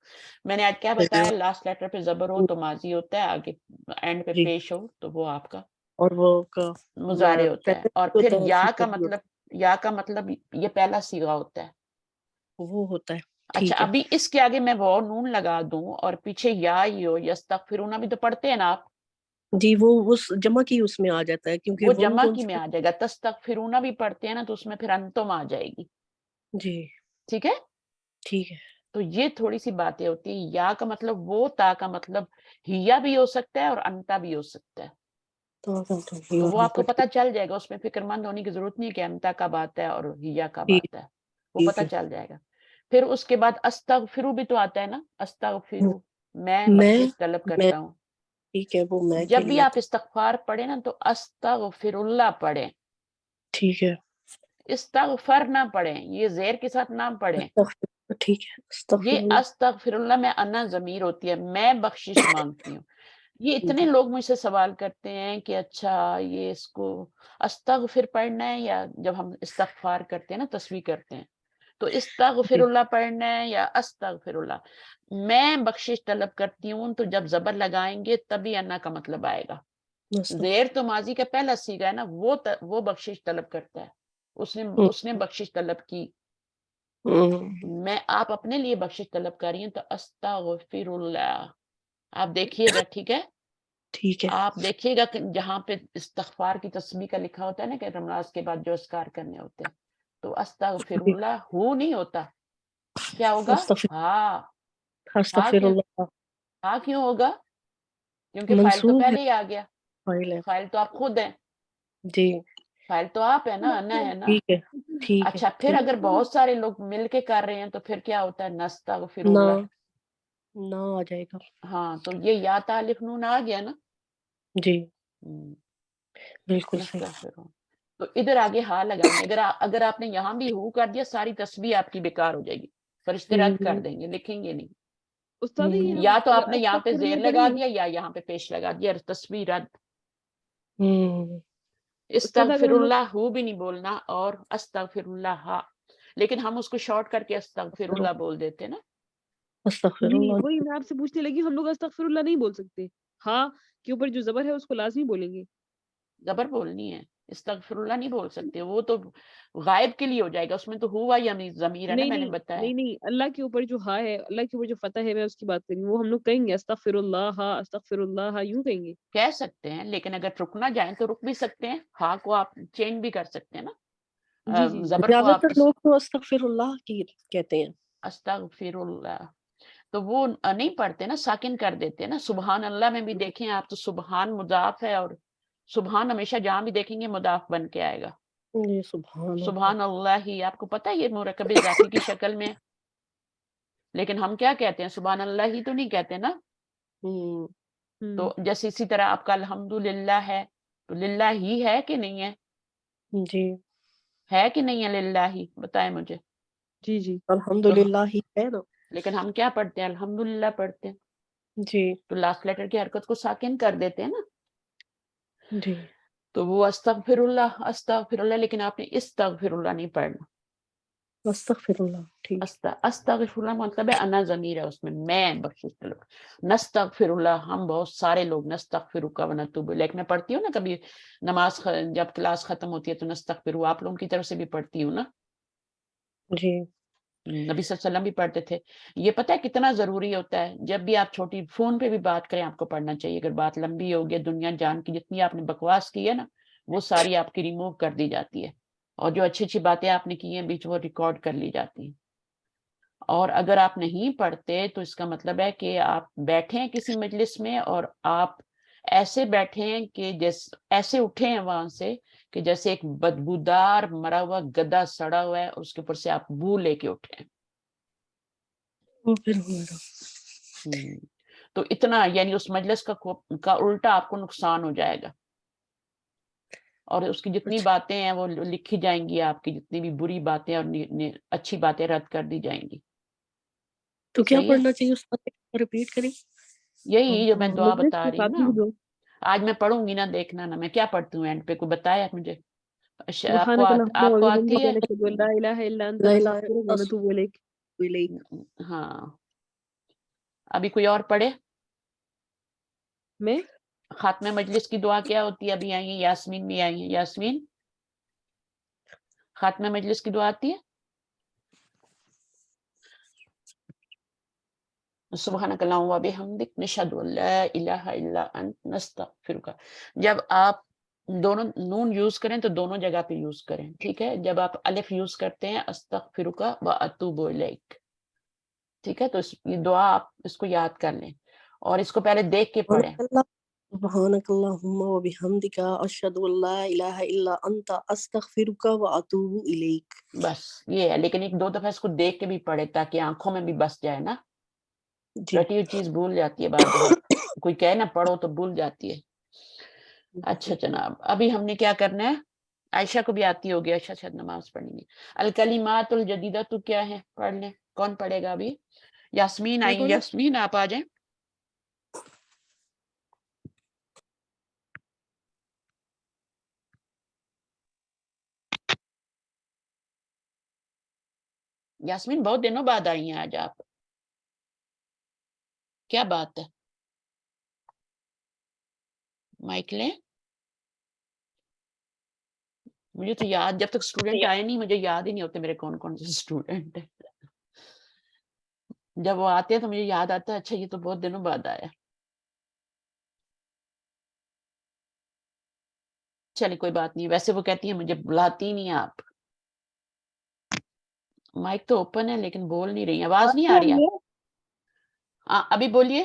میں نے آج کیا ہے. بتایا، لاسٹ لیٹر پہ زبر ہو تو ماضی ہوتا ہے، آگے اینڈ پہ جی. پیش ہو تو وہ آپ کا اور وہ مضارع ہوتا ہے. اور پھر یا کا ہوتا مطلب یہ پہلا صیغہ ہوتا ہے. وہ ہوتا ہے. اچھا ٹھیک ہے. ابھی اس کے آگے میں وہ نون لگا دوں اور پیچھے یا ہی ہو، یستغفرون بھی تو پڑھتے ہیں نا آپ، جی وہ اس جمع کی اس میں آ جاتا ہے کیونکہ وہ ون جمع کون کی میں سا. آ جائے گا. تستغفرون بھی پڑھتے ہیں نا تو اس میں پھر انتم آ جائے گی. جی ٹھیک ہے. ٹھیک ہے. تو یہ تھوڑی سی باتیں ہوتی ہیں. یا کا مطلب وہ، تا کا مطلب ہیا بھی ہو سکتا ہے اور انتا بھی ہو سکتا ہے. تو وہ آپ کو پتہ چل جائے گا، اس میں فکر مند ہونے کی ضرورت نہیں کہ انتا کب آتا ہے اور ہیا کب ٹھیک آتا ہے، وہ ٹھیک پتہ ہے. چل جائے گا. پھر اس کے بعد استغفرو بھی تو آتا ہے نا، استغفرو میں میں بخشش طلب کرتا ہوں. ٹھیک ہے. وہ میں جب کے بھی لیے آپ استغفار پڑھیں نا تو استغفر اللہ پڑھیں، ٹھیک ہے. استغفر نہ پڑھیں، یہ زیر کے ساتھ نہ پڑھیں. ٹھیک ہے. استغفر یہ اللہ. استغفر اللہ میں انا ضمیر ہوتی ہے، میں بخشش مانگتی ہوں. یہ اتنے لوگ مجھ سے سوال کرتے ہیں کہ اچھا یہ اس کو استغفر پڑھنا ہے یا جب ہم استغفار کرتے ہیں نا تسبیح کرتے ہیں تو استغفر جی. اللہ پڑھنا ہے یا استغفر اللہ. میں بخشش طلب کرتی ہوں تو جب زبر لگائیں گے تبھی انا کا مطلب آئے گا. زیر تو ماضی کا پہلا صیغہ ہے نا، وہ بخشش طلب کرتا ہے، اس نے بخشش طلب کی. میں آپ اپنے لیے بخشش طلب کر رہی ہیں تو استغفر اللہ آپ دیکھیے گا. ٹھیک ہے. ٹھیک ہے. آپ دیکھیے گا کہ جہاں پہ استغفار کی تسبیح کا لکھا ہوتا ہے نا کہ نماز کے بعد جو اذکار کرنے ہوتے ہیں تو استغفر اللہ ہو نہیں ہوتا، کیا ہوگا؟ ہاں استغفر کیا اللہ. ہاں کیوں ہوگا؟ کیونکہ فائل تو منصوب ہے، پہلے ہی آ گیا. فائل ہے. فائل تو آپ خود ہیں، جی فائل تو آپ ہے نا، انا ہے نا. ٹھیک ہے، ٹھیک ہے. اچھا پھر اگر بہت سارے لوگ مل کے کر رہے ہیں تو پھر کیا ہوتا ہے؟ نستغفر نہ اللہ. نہ آ جائے گا. ہاں تو یہ یا الف نون آ گیا نا. جی ہم، بالکل صحیح. نستغفر اللہ. تو ادھر آگے ہاں لگائیں گے. اگر آپ نے یہاں بھی ہو کر دیا ساری تسبیح آپ کی بیکار ہو جائے گی، فرشتے رد کر دیں گے، لکھیں گے نہیں. استاد یہ یا ہم تو آپ اگر نے یہاں پہ استغفر زیر اللہ لگا پڑھیں گے، دیا یا یہاں پہ پیش لگا دیا، تسبیح رد. استاد اگر استغفر ہم لوگ اللہ ہو بھی نہیں بولنا اور استغفر اللہ ہا، لیکن ہم اس کو شارٹ کر کے استغفر اللہ بول دیتے نا. استغفر نہیں اللہ. وہی میں آپ سے پوچھنے لگی، ہم لوگ استغفر اللہ نہیں بول سکتے، ہاں کے اوپر جو زبر ہے اس کو لازمی بولیں گے. زبر بولنی ہے، استغفر اللہ نہیں بول سکتے، وہ تو غائب کے لیے ہو جائے گا. اس میں تو ہوا یا ضمیر ہے نا، نہیں میں نے نہیں بتایا. نہیں نہیں، اللہ کے اوپر جو ہا ہے، اللہ کے اوپر جو فتح ہے، میں اس کی بات کر رہی ہوں. وہ ہم لوگ کہیں گے استغفر اللہ ہا، استغفر اللہ ہا، یوں کہیں گے. کہہ سکتے ہیں، لیکن اگر رکنا جائیں تو رک بھی سکتے ہیں. ہاں کو آپ چینج بھی کر سکتے ہیں نا. جی جی جی. زبر کو زیادہ آپ تر لوگ تو استغفر اللہ کی کہتے ہیں. استغفر اللہ تو وہ نہیں پڑھتے نا، ساکن کر دیتے ہیں نا. سبحان اللہ میں بھی دیکھیں آپ تو سبحان مضاف ہے، اور سبحان ہمیشہ جہاں بھی دیکھیں گے مضاف بن کے آئے گا. یہ سبحان اللہ. سبحان اللہ ہی آپ کو پتہ ہے یہ مرکب اضافی کی شکل میں ہے. لیکن ہم کیا کہتے ہیں؟ سبحان اللہ ہی تو نہیں کہتے نا. ہم، تو جیسے اسی طرح آپ کا الحمدللہ ہے تو للہ ہی ہے کہ نہیں ہے؟ جی ہے کہ نہیں ہے للہ ہی؟ بتائیں مجھے. جی جی تو الحمدللہ ہی ہے نا. لیکن ہم کیا پڑھتے ہیں؟ الحمدللہ پڑھتے ہیں. جی تو لاسٹ لیٹر کی حرکت کو ساکن کر دیتے ہیں نا. جی تو وہ استغفر اللہ، لیکن آپ نے استغفر اللہ نہیں پڑھنا. استغفر اللہ. ٹھیک. استغفر اللہ مطلب ہے انا ضمیر ہے اس میں بخشش طلب. نستغفر اللہ ہم بہت سارے لوگ نستغفرک و نتوب الیک میں پڑھتی ہوں نا. کبھی نماز جب کلاس ختم ہوتی ہے تو نستغفر آپ لوگوں کی طرف سے بھی پڑھتی ہوں نا. جی نبی صلی اللہ علیہ وسلم بھی پڑھتے تھے. یہ پتہ ہے کتنا ضروری ہوتا ہے؟ جب بھی آپ چھوٹی فون پہ بھی بات کریں آپ کو پڑھنا چاہیے. اگر بات لمبی ہوگی، دنیا جان کی جتنی آپ نے بکواس کی ہے نا وہ ساری آپ کی ریموو کر دی جاتی ہے، اور جو اچھی اچھی باتیں آپ نے کی ہیں بیچ وہ ریکارڈ کر لی جاتی ہیں. اور اگر آپ نہیں پڑھتے تو اس کا مطلب ہے کہ آپ بیٹھے ہیں کسی مجلس میں اور آپ ایسے بیٹھے ہیں کہ ایسے اٹھے ہیں وہاں سے کہ جیسے ایک بدبودار مرا ہوا گدا سڑا ہوا ہے اور اس کے اوپر سے آپ بو لے کے اٹھے ہیں. وہ پھر ہمارا. تو اتنا یعنی اس مجلس کا الٹا آپ کو نقصان ہو جائے گا، اور اس کی جتنی اچھا باتیں ہیں وہ لکھی جائیں گی، آپ کی جتنی بھی بری باتیں اور اچھی باتیں رد کر دی جائیں گی. تو کیا صحیح ہے، پڑھنا چاہیے استاد؟ رپیٹ کریں. یہی جو میں دعا مجلس بتا کے رہی ہوں ساتھی نا. جو آج میں پڑھوں گی نا، دیکھنا نا میں کیا پڑھتی ہوں اینڈ پہ. کوئی بتایا مجھے؟ آپ سبحانک اللہم و کو آتی بحمدک ہے؟ نشہد ان لا الہ الا انت لا الہ نستغفرک و نتوب الیک. الیک. ہاں ابھی کوئی اور پڑھے؟ میں خاتمہ مجلس کی دعا کیا ہوتی ہے؟ ابھی آئی ہیں یاسمین بھی آئی ہیں. یاسمین خاتمہ مجلس کی دعا آتی ہے؟ سبحانک اللہم و بحمدک نشہد ان لا الہ الا انت نستغفرک. جب آپ دونوں نون یوز کریں تو دونوں جگہ پہ یوز کریں، ٹھیک ہے؟ جب آپ الف یوز کرتے ہیں استغفرک و اتوب الیک، ٹھیک ہے؟ تو یہ دعا آپ اس کو یاد کر لیں اور اس کو پہلے دیکھ کے پڑھیں. سبحانک اللہم و بحمدک اشہد ان لا الہ الا انت استغفرک و اتوب الیک. بس یہ ہے، لیکن ایک دو دفعہ اس کو دیکھ کے بھی پڑھے تاکہ آنکھوں میں بھی بس جائے نا. جی رٹی ہوئی چیز بھول جاتی ہے بعد دفعہ، کوئی کہے نا پڑھو تو بھول جاتی ہے. اچھا جناب ابھی ہم نے کیا کرنا ہے؟ عائشہ کو بھی آتی ہوگی، عائشہ شاید نماز پڑھیں گی. الکلمات الجدیدہ تو کیا ہے؟ پڑھ لیں. کون پڑھے گا ابھی؟ یاسمین میں آئی. پڑھوں؟ یاسمین آپ آ جائیں. یاسمین بہت دنوں بعد آئی ہیں آج آپ، کیا بات ہے؟ مائک لیں. مجھے تو یاد جب تک اسٹوڈنٹ آئے نہیں مجھے یاد ہی نہیں ہوتے میرے کون کون سے اسٹوڈنٹ ہیں. جب وہ آتے ہیں تو مجھے یاد آتا ہے اچھا یہ تو بہت دنوں بعد آیا. چلیے کوئی بات نہیں. ویسے وہ کہتی ہیں مجھے بلاتی نہیں آپ. مائک تو اوپن ہے لیکن بول نہیں رہی. آواز نہیں آ رہی ہے. ابھی بولیے.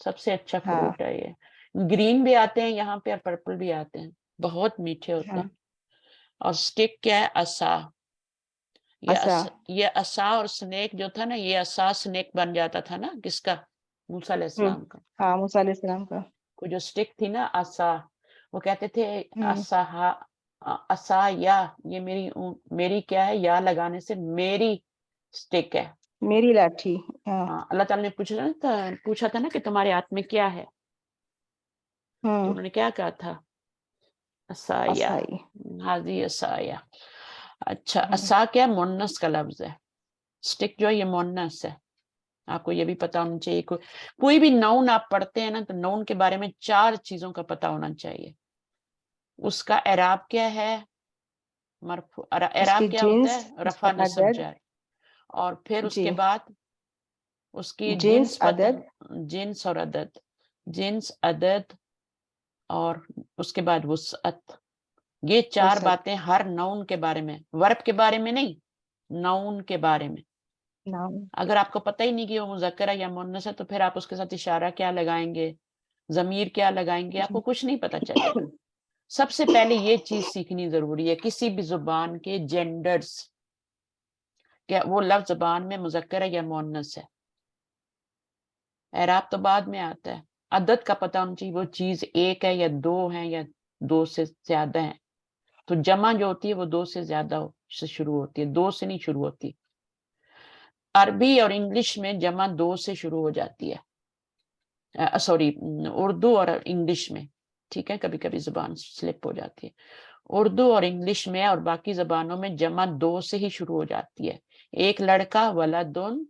سب سے اچھا ہاں فروٹ ہے یہ. گرین بھی آتے ہیں یہاں پہ اور پرپل بھی آتے ہیں, بہت میٹھے ہوتے ہاں ہیں. اور اسٹک کیا ہے؟ عصا. عصا. یہ عصا اور سنیک جو تھا نا, یہ عصا سنیک بن جاتا تھا نا, کس کا؟ موسیٰ علیہ السلام کا. ہاں موسیٰ علیہ السلام کا. کو جو اسٹک تھی نا عصا, وہ کہتے تھے ہوں عصا یا, یہ میری کیا ہے, یا لگانے سے میری اسٹک ہے. میری لاٹھی. ہاں اللہ تعالیٰ نے پوچھا تھا نا کہ تمہارے ہاتھ میں کیا ہے, تو انہوں نے کیا کہا تھا؟ عصایا. عصائی. حاضی عصایا. اچھا, عصا کیا مونس کا لفظ ہے, اسٹک جو ہے یہ مونس ہے. آپ کو یہ بھی پتا ہونا چاہیے, کوئی بھی نون آپ پڑھتے ہیں نا تو نون کے بارے میں 4 چیزوں کا پتا ہونا چاہیے. اس کا اعراب کیا ہے, مرفوع. اعراب کیا ہوتا ہے؟ رفع نصب جر. اور پھر اس کے بعد اس کی جنس عدد. جنس اور عدد. جنس, عدد, اور اس کے بعد وسعت. یہ 4 باتیں ہر نون کے بارے میں, ورب کے بارے میں نہیں, نون کے بارے میں. اگر آپ کو پتہ ہی نہیں کہ وہ مذکر ہے یا مؤنث ہے تو پھر آپ اس کے ساتھ اشارہ کیا لگائیں گے, ضمیر کیا لگائیں گے, آپ کو کچھ نہیں پتہ چلے گا. سب سے پہلے یہ چیز سیکھنی ضروری ہے کسی بھی زبان کے جینڈرز, کہ وہ لفظ زبان میں مذکر ہے یا مؤنث ہے. اعراب تو بعد میں آتا ہے. عدد کا پتہ ہونا چاہیے, وہ چیز 1 ہے یا 2 ہے یا 2 سے زیادہ ہیں. تو جمع جو ہوتی ہے وہ 2 سے زیادہ سے شروع ہوتی ہے, 2 سے نہیں شروع ہوتی. عربی اور انگلش میں جمع 2 سے شروع ہو جاتی ہے, سوری اردو اور انگلش میں, ٹھیک ہے, کبھی کبھی زبان سلپ ہو جاتی ہے. اردو اور انگلش میں اور باقی زبانوں میں جمع 2 سے ہی شروع ہو جاتی ہے. ایک لڑکا ولدن,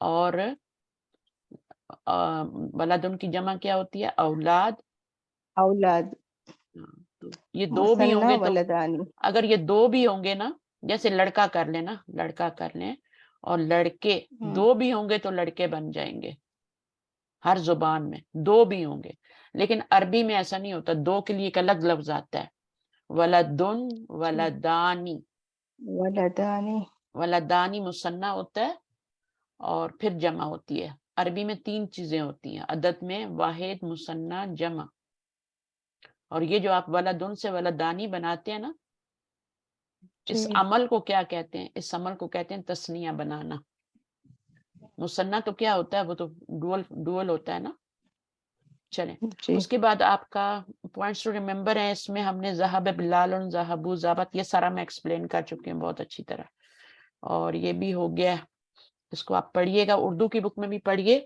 اور ولدن کی جمع کیا ہوتی ہے؟ اولاد. اولاد. تو یہ 2 بھی ہوں گے تو ولدانی. اگر یہ 2 بھی ہوں گے نا, جیسے لڑکا کر لیں نا, لڑکا کر لیں, اور لڑکے 2 بھی ہوں گے تو لڑکے بن جائیں گے. ہر زبان میں 2 بھی ہوں گے, لیکن عربی میں ایسا نہیں ہوتا. 2 کے لیے ایک الگ لفظ آتا ہے, ولدن, ولدانی. ولدانی. ولدانی مثنیٰ ہوتا ہے اور پھر جمع ہوتی ہے. عربی میں 3 چیزیں ہوتی ہیں عدد میں, واحد, مثنیٰ, جمع. اور یہ جو آپ ولدن سے ولدانی بناتے ہیں نا, اس عمل کو کیا کہتے ہیں؟ اس عمل کو کہتے ہیں تثنیہ بنانا. مثنیٰ تو کیا ہوتا ہے, وہ تو ڈوئل ہوتا ہے نا. چلیں, اس کے بعد آپ کا پوائنٹس ٹو ریممبر ہیں. اس میں ہم نے ذہب بلال, ذہبوا, ذہبت, یہ سارا میں ایکسپلین کر چکی ہوں بہت اچھی طرح. اور یہ بھی ہو گیا, اس کو آپ پڑھیے گا, اردو کی بک میں بھی پڑھیے.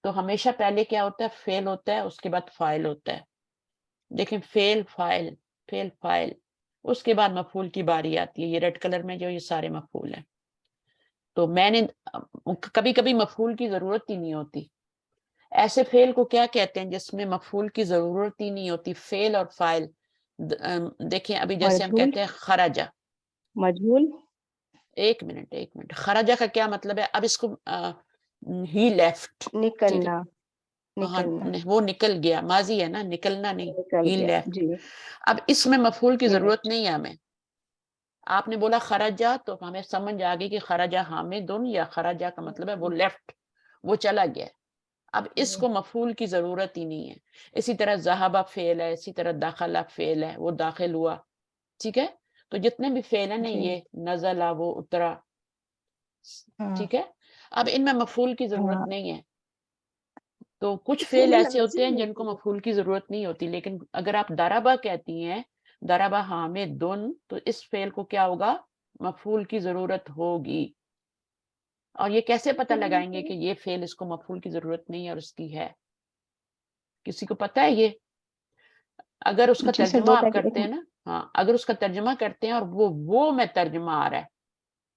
تو ہمیشہ پہلے کیا ہوتا ہے؟ فعل ہوتا ہے, اس کے بعد فاعل ہوتا ہے. دیکھیں, فعل, فاعل, فعل, فاعل, اس کے بعد مفعول کی باری آتی ہے. یہ ریڈ کلر میں جو یہ سارے مفعول ہیں. تو میں نے کبھی کبھی مفعول کی ضرورت ہی نہیں ہوتی. ایسے فعل کو کیا کہتے ہیں جس میں مفعول کی ضرورت ہی نہیں ہوتی؟ فعل اور فاعل. دیکھیں ابھی جیسے ہم کہتے ہیں خرجہ. مجہول. ایک منٹ, خرجہ کا کیا مطلب ہے؟ اب اس کو ہی لیفٹ, نکلنا. وہ نکل گیا, ماضی ہے نا, نکلنا نہیں, ہی لیفٹ. جی. اب اس میں مفعول کی ضرورت نہیں ہے ہمیں. آپ نے بولا خرجہ تو ہمیں سمجھ آ گئی کہ خرجہ حامدن, یا خرجہ کا مطلب ہے وہ لیفٹ, وہ چلا گیا. اب اس کو مفعول کی ضرورت ہی نہیں ہے. اسی طرح ذہبہ فعل ہے, اسی طرح دخلہ فعل ہے, وہ داخل ہوا. ٹھیک ہے, تو جتنے بھی فعل ہیں نا, یہ نزلہ, وہ اترا. ٹھیک ہے, اب ان میں مفعول کی ضرورت نہیں ہے. تو کچھ فعل ایسے ہوتے ہیں جن کو مفعول کی ضرورت نہیں ہوتی. لیکن اگر آپ ضربہ کہتی ہیں, ضربہ حامدن, تو اس فعل کو کیا ہوگا؟ مفعول کی ضرورت ہوگی. اور یہ کیسے پتہ لگائیں گے کہ یہ فعل اس کو مفعول کی ضرورت نہیں ہے اور اس کی ہے؟ کسی کو پتہ ہے یہ؟ اگر اس کا ترجمہ آپ کرتے ہیں نا, ہاں, اگر اس کا ترجمہ کرتے ہیں اور وہ میں ترجمہ آ رہا ہے,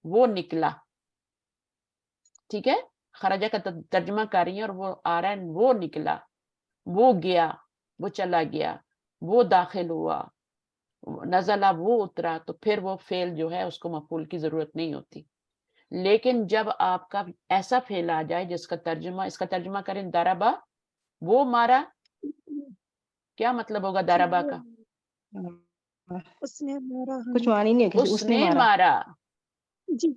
وہ نکلا. ٹھیک ہے, خرجہ کا ترجمہ کر رہی ہیں اور وہ آ رہا ہے, وہ نکلا, وہ گیا, وہ چلا گیا, وہ داخل ہوا, نزلہ, وہ اترا, تو پھر وہ فعل جو ہے اس کو مفعول کی ضرورت نہیں ہوتی. لیکن جب آپ کا ایسا فعل آ جائے جس کا ترجمہ, اس کا ترجمہ کریں ضربہ, وہ مارا, کیا مطلب ہوگا ضربہ کا؟ اس نے مارا. کچھ معنی نہیں ہے, اس نے مارا. جی.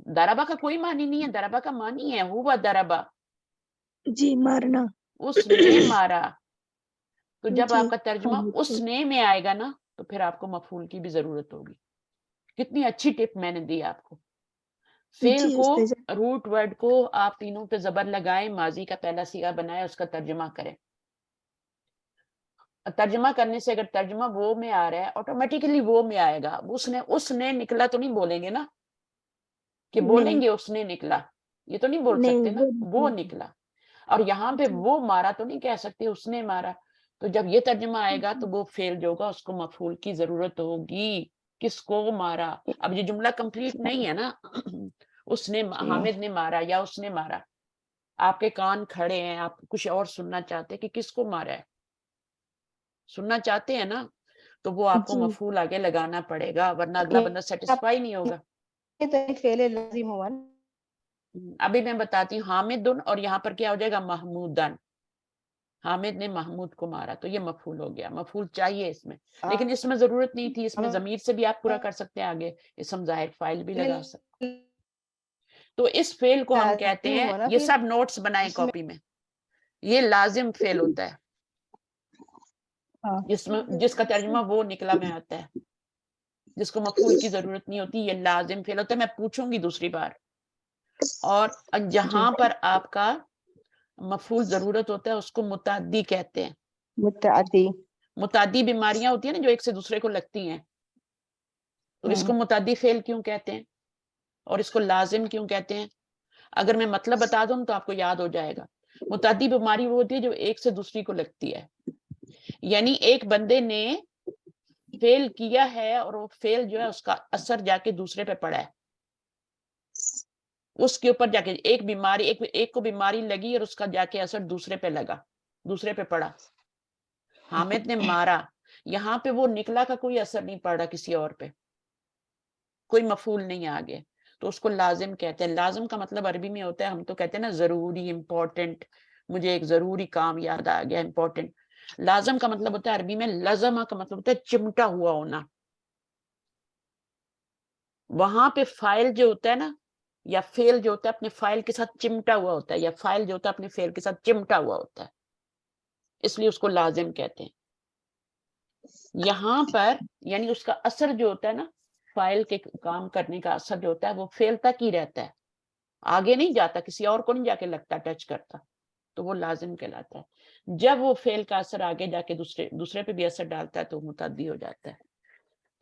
ضربہ کا کوئی معنی نہیں ہے, ضربہ کا معنی ہے ہوا ضربہ. جی, مارنا. اس نے مارا. تو جب جی آپ کا ترجمہ حامد اس کو. نے میں آئے گا نا تو پھر آپ کو مفعول کی بھی ضرورت ہوگی. کتنی اچھی ٹپ میں نے دی آپ کو. فعل جی کو استاذہ. روٹ ورڈ کو آپ تینوں پہ زبر لگائیں, ماضی کا پہلا صیغہ بنائیں, اس کا ترجمہ کریں. ترجمہ کرنے سے اگر ترجمہ وہ میں آ رہا ہے آٹومیٹیکلی وہ میں آئے گا. اس نے نکلا تو نہیں بولیں گے نا, کہ بولیں نہیں گے اس نے نکلا, یہ تو نہیں بول نہیں سکتے نا, وہ نہیں. نکلا. اور یہاں پہ جی وہ مارا تو نہیں کہہ سکتے اس نے مارا. تو جب یہ ترجمہ آئے گا تو وہ فعل جو ہوگا اس کو مفعول کی ضرورت ہوگی. کس کو مارا؟ اب یہ جملہ کمپلیٹ نہیں ہے نا. اس نے حامد نے مارا یا اس نے مارا. آپ کے کان کھڑے ہیں, آپ کچھ اور سننا چاہتے کہ کس کو مارا ہے, سننا چاہتے ہیں نا, تو وہ آپ کو جی مفعول آگے لگانا پڑے گا, ورنہ اگلا بندہ سیٹسفائی نہیں ہوگا. یہ تو ایک فعل لازم ہوا نا. ابھی میں بتاتی ہوں, حامدن, اور یہاں پر کیا ہو جائے گا, محمودن. حامد نے محمود کو مارا تو یہ مفعول ہو گیا. مفعول چاہیے اس میں, لیکن اس میں ضرورت نہیں تھی. اس میں ضمیر سے بھی آپ پورا کر سکتے ہیں, آگے اسم ظاہر فاعل بھی لگا سکتے. تو اس فعل کو ہم کہتے لازم ہیں, ہوا نا یہ پھر سب نوٹس بنائیں جس میں کاپی میں, یہ لازم فعل ہوتا ہے ہاں جس کا ترجمہ وہ نکلا میں آتا ہے, جس کو مفعول کی ضرورت نہیں ہوتی. یہ لازم فعل ہوتا ہے. میں پوچھوں گی دوسری بار. اور جہاں پر آپ کا مفعول ضرورت ہوتا ہے اس کو متعدی کہتے ہیں. متعدی. متعدی بیماریاں ہوتی ہیں نا جو ایک سے دوسرے کو لگتی ہیں, تو اس کو متعدی فعل کیوں کہتے ہیں اور اس کو لازم کیوں کہتے ہیں؟ اگر میں مطلب بتا دوں تو آپ کو یاد ہو جائے گا. متعدی بیماری وہ ہوتی ہے جو ایک سے دوسری کو لگتی ہے. یعنی ایک بندے نے فیل کیا ہے اور وہ فیل جو ہے اس کا اثر جا کے دوسرے پہ پڑا ہے, اس کے اوپر جا کے ایک بیماری, ایک کو بیماری لگی اور اس کا جا کے اثر دوسرے پہ لگا, دوسرے پہ پڑا. حامد نے مارا, یہاں پہ وہ نکلا کا کوئی اثر نہیں پڑ رہا کسی اور پہ, کوئی مفعول نہیں آگے, تو اس کو لازم کہتے ہیں. لازم کا مطلب عربی میں ہوتا ہے, ہم تو کہتے ہیں نا ضروری, امپورٹنٹ, مجھے ایک ضروری کام یاد آ گیا, امپورٹنٹ. لازم کا مطلب ہوتا ہے عربی میں, لازمہ کا مطلب ہوتا ہے چمٹا ہوا ہونا. وہاں پہ فائل جو ہوتا ہے نا, یا فعل جو ہوتا ہے اپنے فائل کے ساتھ چمٹا ہوا ہوتا ہے, یا فائل جو ہوتا ہے اپنے فعل کے ساتھ چمٹا ہوا ہوتا ہے, اس لیے اس کو لازم کہتے ہیں. یہاں پر یعنی اس کا اثر جو ہوتا ہے نا, فائل کے کام کرنے کا اثر جو ہوتا ہے وہ فعل تک ہی رہتا ہے, آگے نہیں جاتا, کسی اور کو نہیں جا کے لگتا, ٹچ کرتا, تو وہ لازم کہلاتا ہے. جب وہ فعل کا اثر آگے جا کے دوسرے پہ بھی اثر ڈالتا ہے تو وہ متعدی ہو جاتا ہے.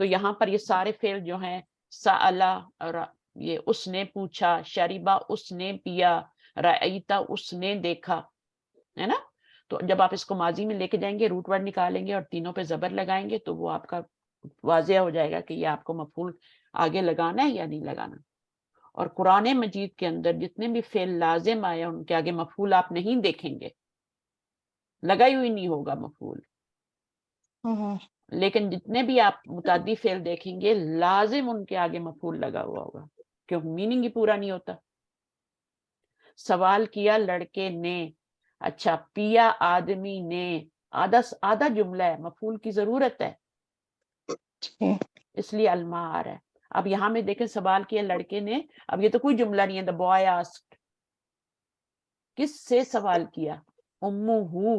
تو یہاں پر یہ سارے فعل جو ہیں, سألا, اور یہ اس نے پوچھا, شریبا اس نے پیا, رأیتا اس نے دیکھا, ہے نا. تو جب آپ اس کو ماضی میں لے کے جائیں گے, روٹ ورڈ نکالیں گے اور تینوں پہ زبر لگائیں گے تو وہ آپ کا واضح ہو جائے گا کہ یہ آپ کو مفعول آگے لگانا ہے یا نہیں لگانا. اور قرآن مجید کے اندر جتنے بھی فعل لازم آئے ان کے آگے مفعول آپ نہیں دیکھیں گے, لگائی ہوئی نہیں ہوگا مفعول. لیکن جتنے بھی آپ متعدی فعل دیکھیں گے لازم ان کے آگے مفعول لگا ہوا ہوگا, کیوں میننگ ہی پورا نہیں ہوتا. سوال کیا لڑکے نے, اچھا پیا آدمی نے, آدھا جملہ ہے, مفعول کی ضرورت ہے, اس لیے الما آ رہا ہے. اب یہاں میں دیکھیں سوال کیا لڑکے نے, اب یہ تو کوئی جملہ نہیں ہے, the boy asked, کس سے سوال کیا, امہ,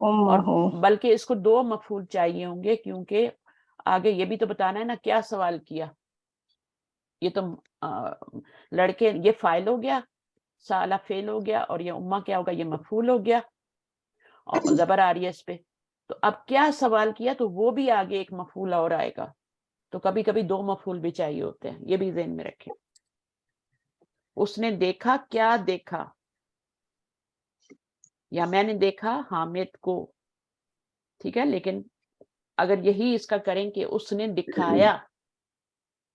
اور بلکہ اس کو دو مفعول چاہیے ہوں گے کیونکہ آگے یہ بھی تو بتانا ہے نا کیا سوال کیا. یہ تو لڑکے, یہ فاعل ہو گیا, سالہ فعل ہو گیا, اور یہ امہ کیا ہوگا, یہ مفعول ہو گیا, اور زبر آ رہی ہے اس پہ. تو اب کیا سوال کیا, تو وہ بھی آگے ایک مفعول اور آئے گا. تو کبھی کبھی دو مفعول بھی چاہیے ہوتے ہیں, یہ بھی ذہن میں رکھیں. اس نے دیکھا, کیا دیکھا, یا میں نے دیکھا حامد کو, ٹھیک ہے. لیکن اگر یہی اس کا کریں کہ اس نے دکھایا,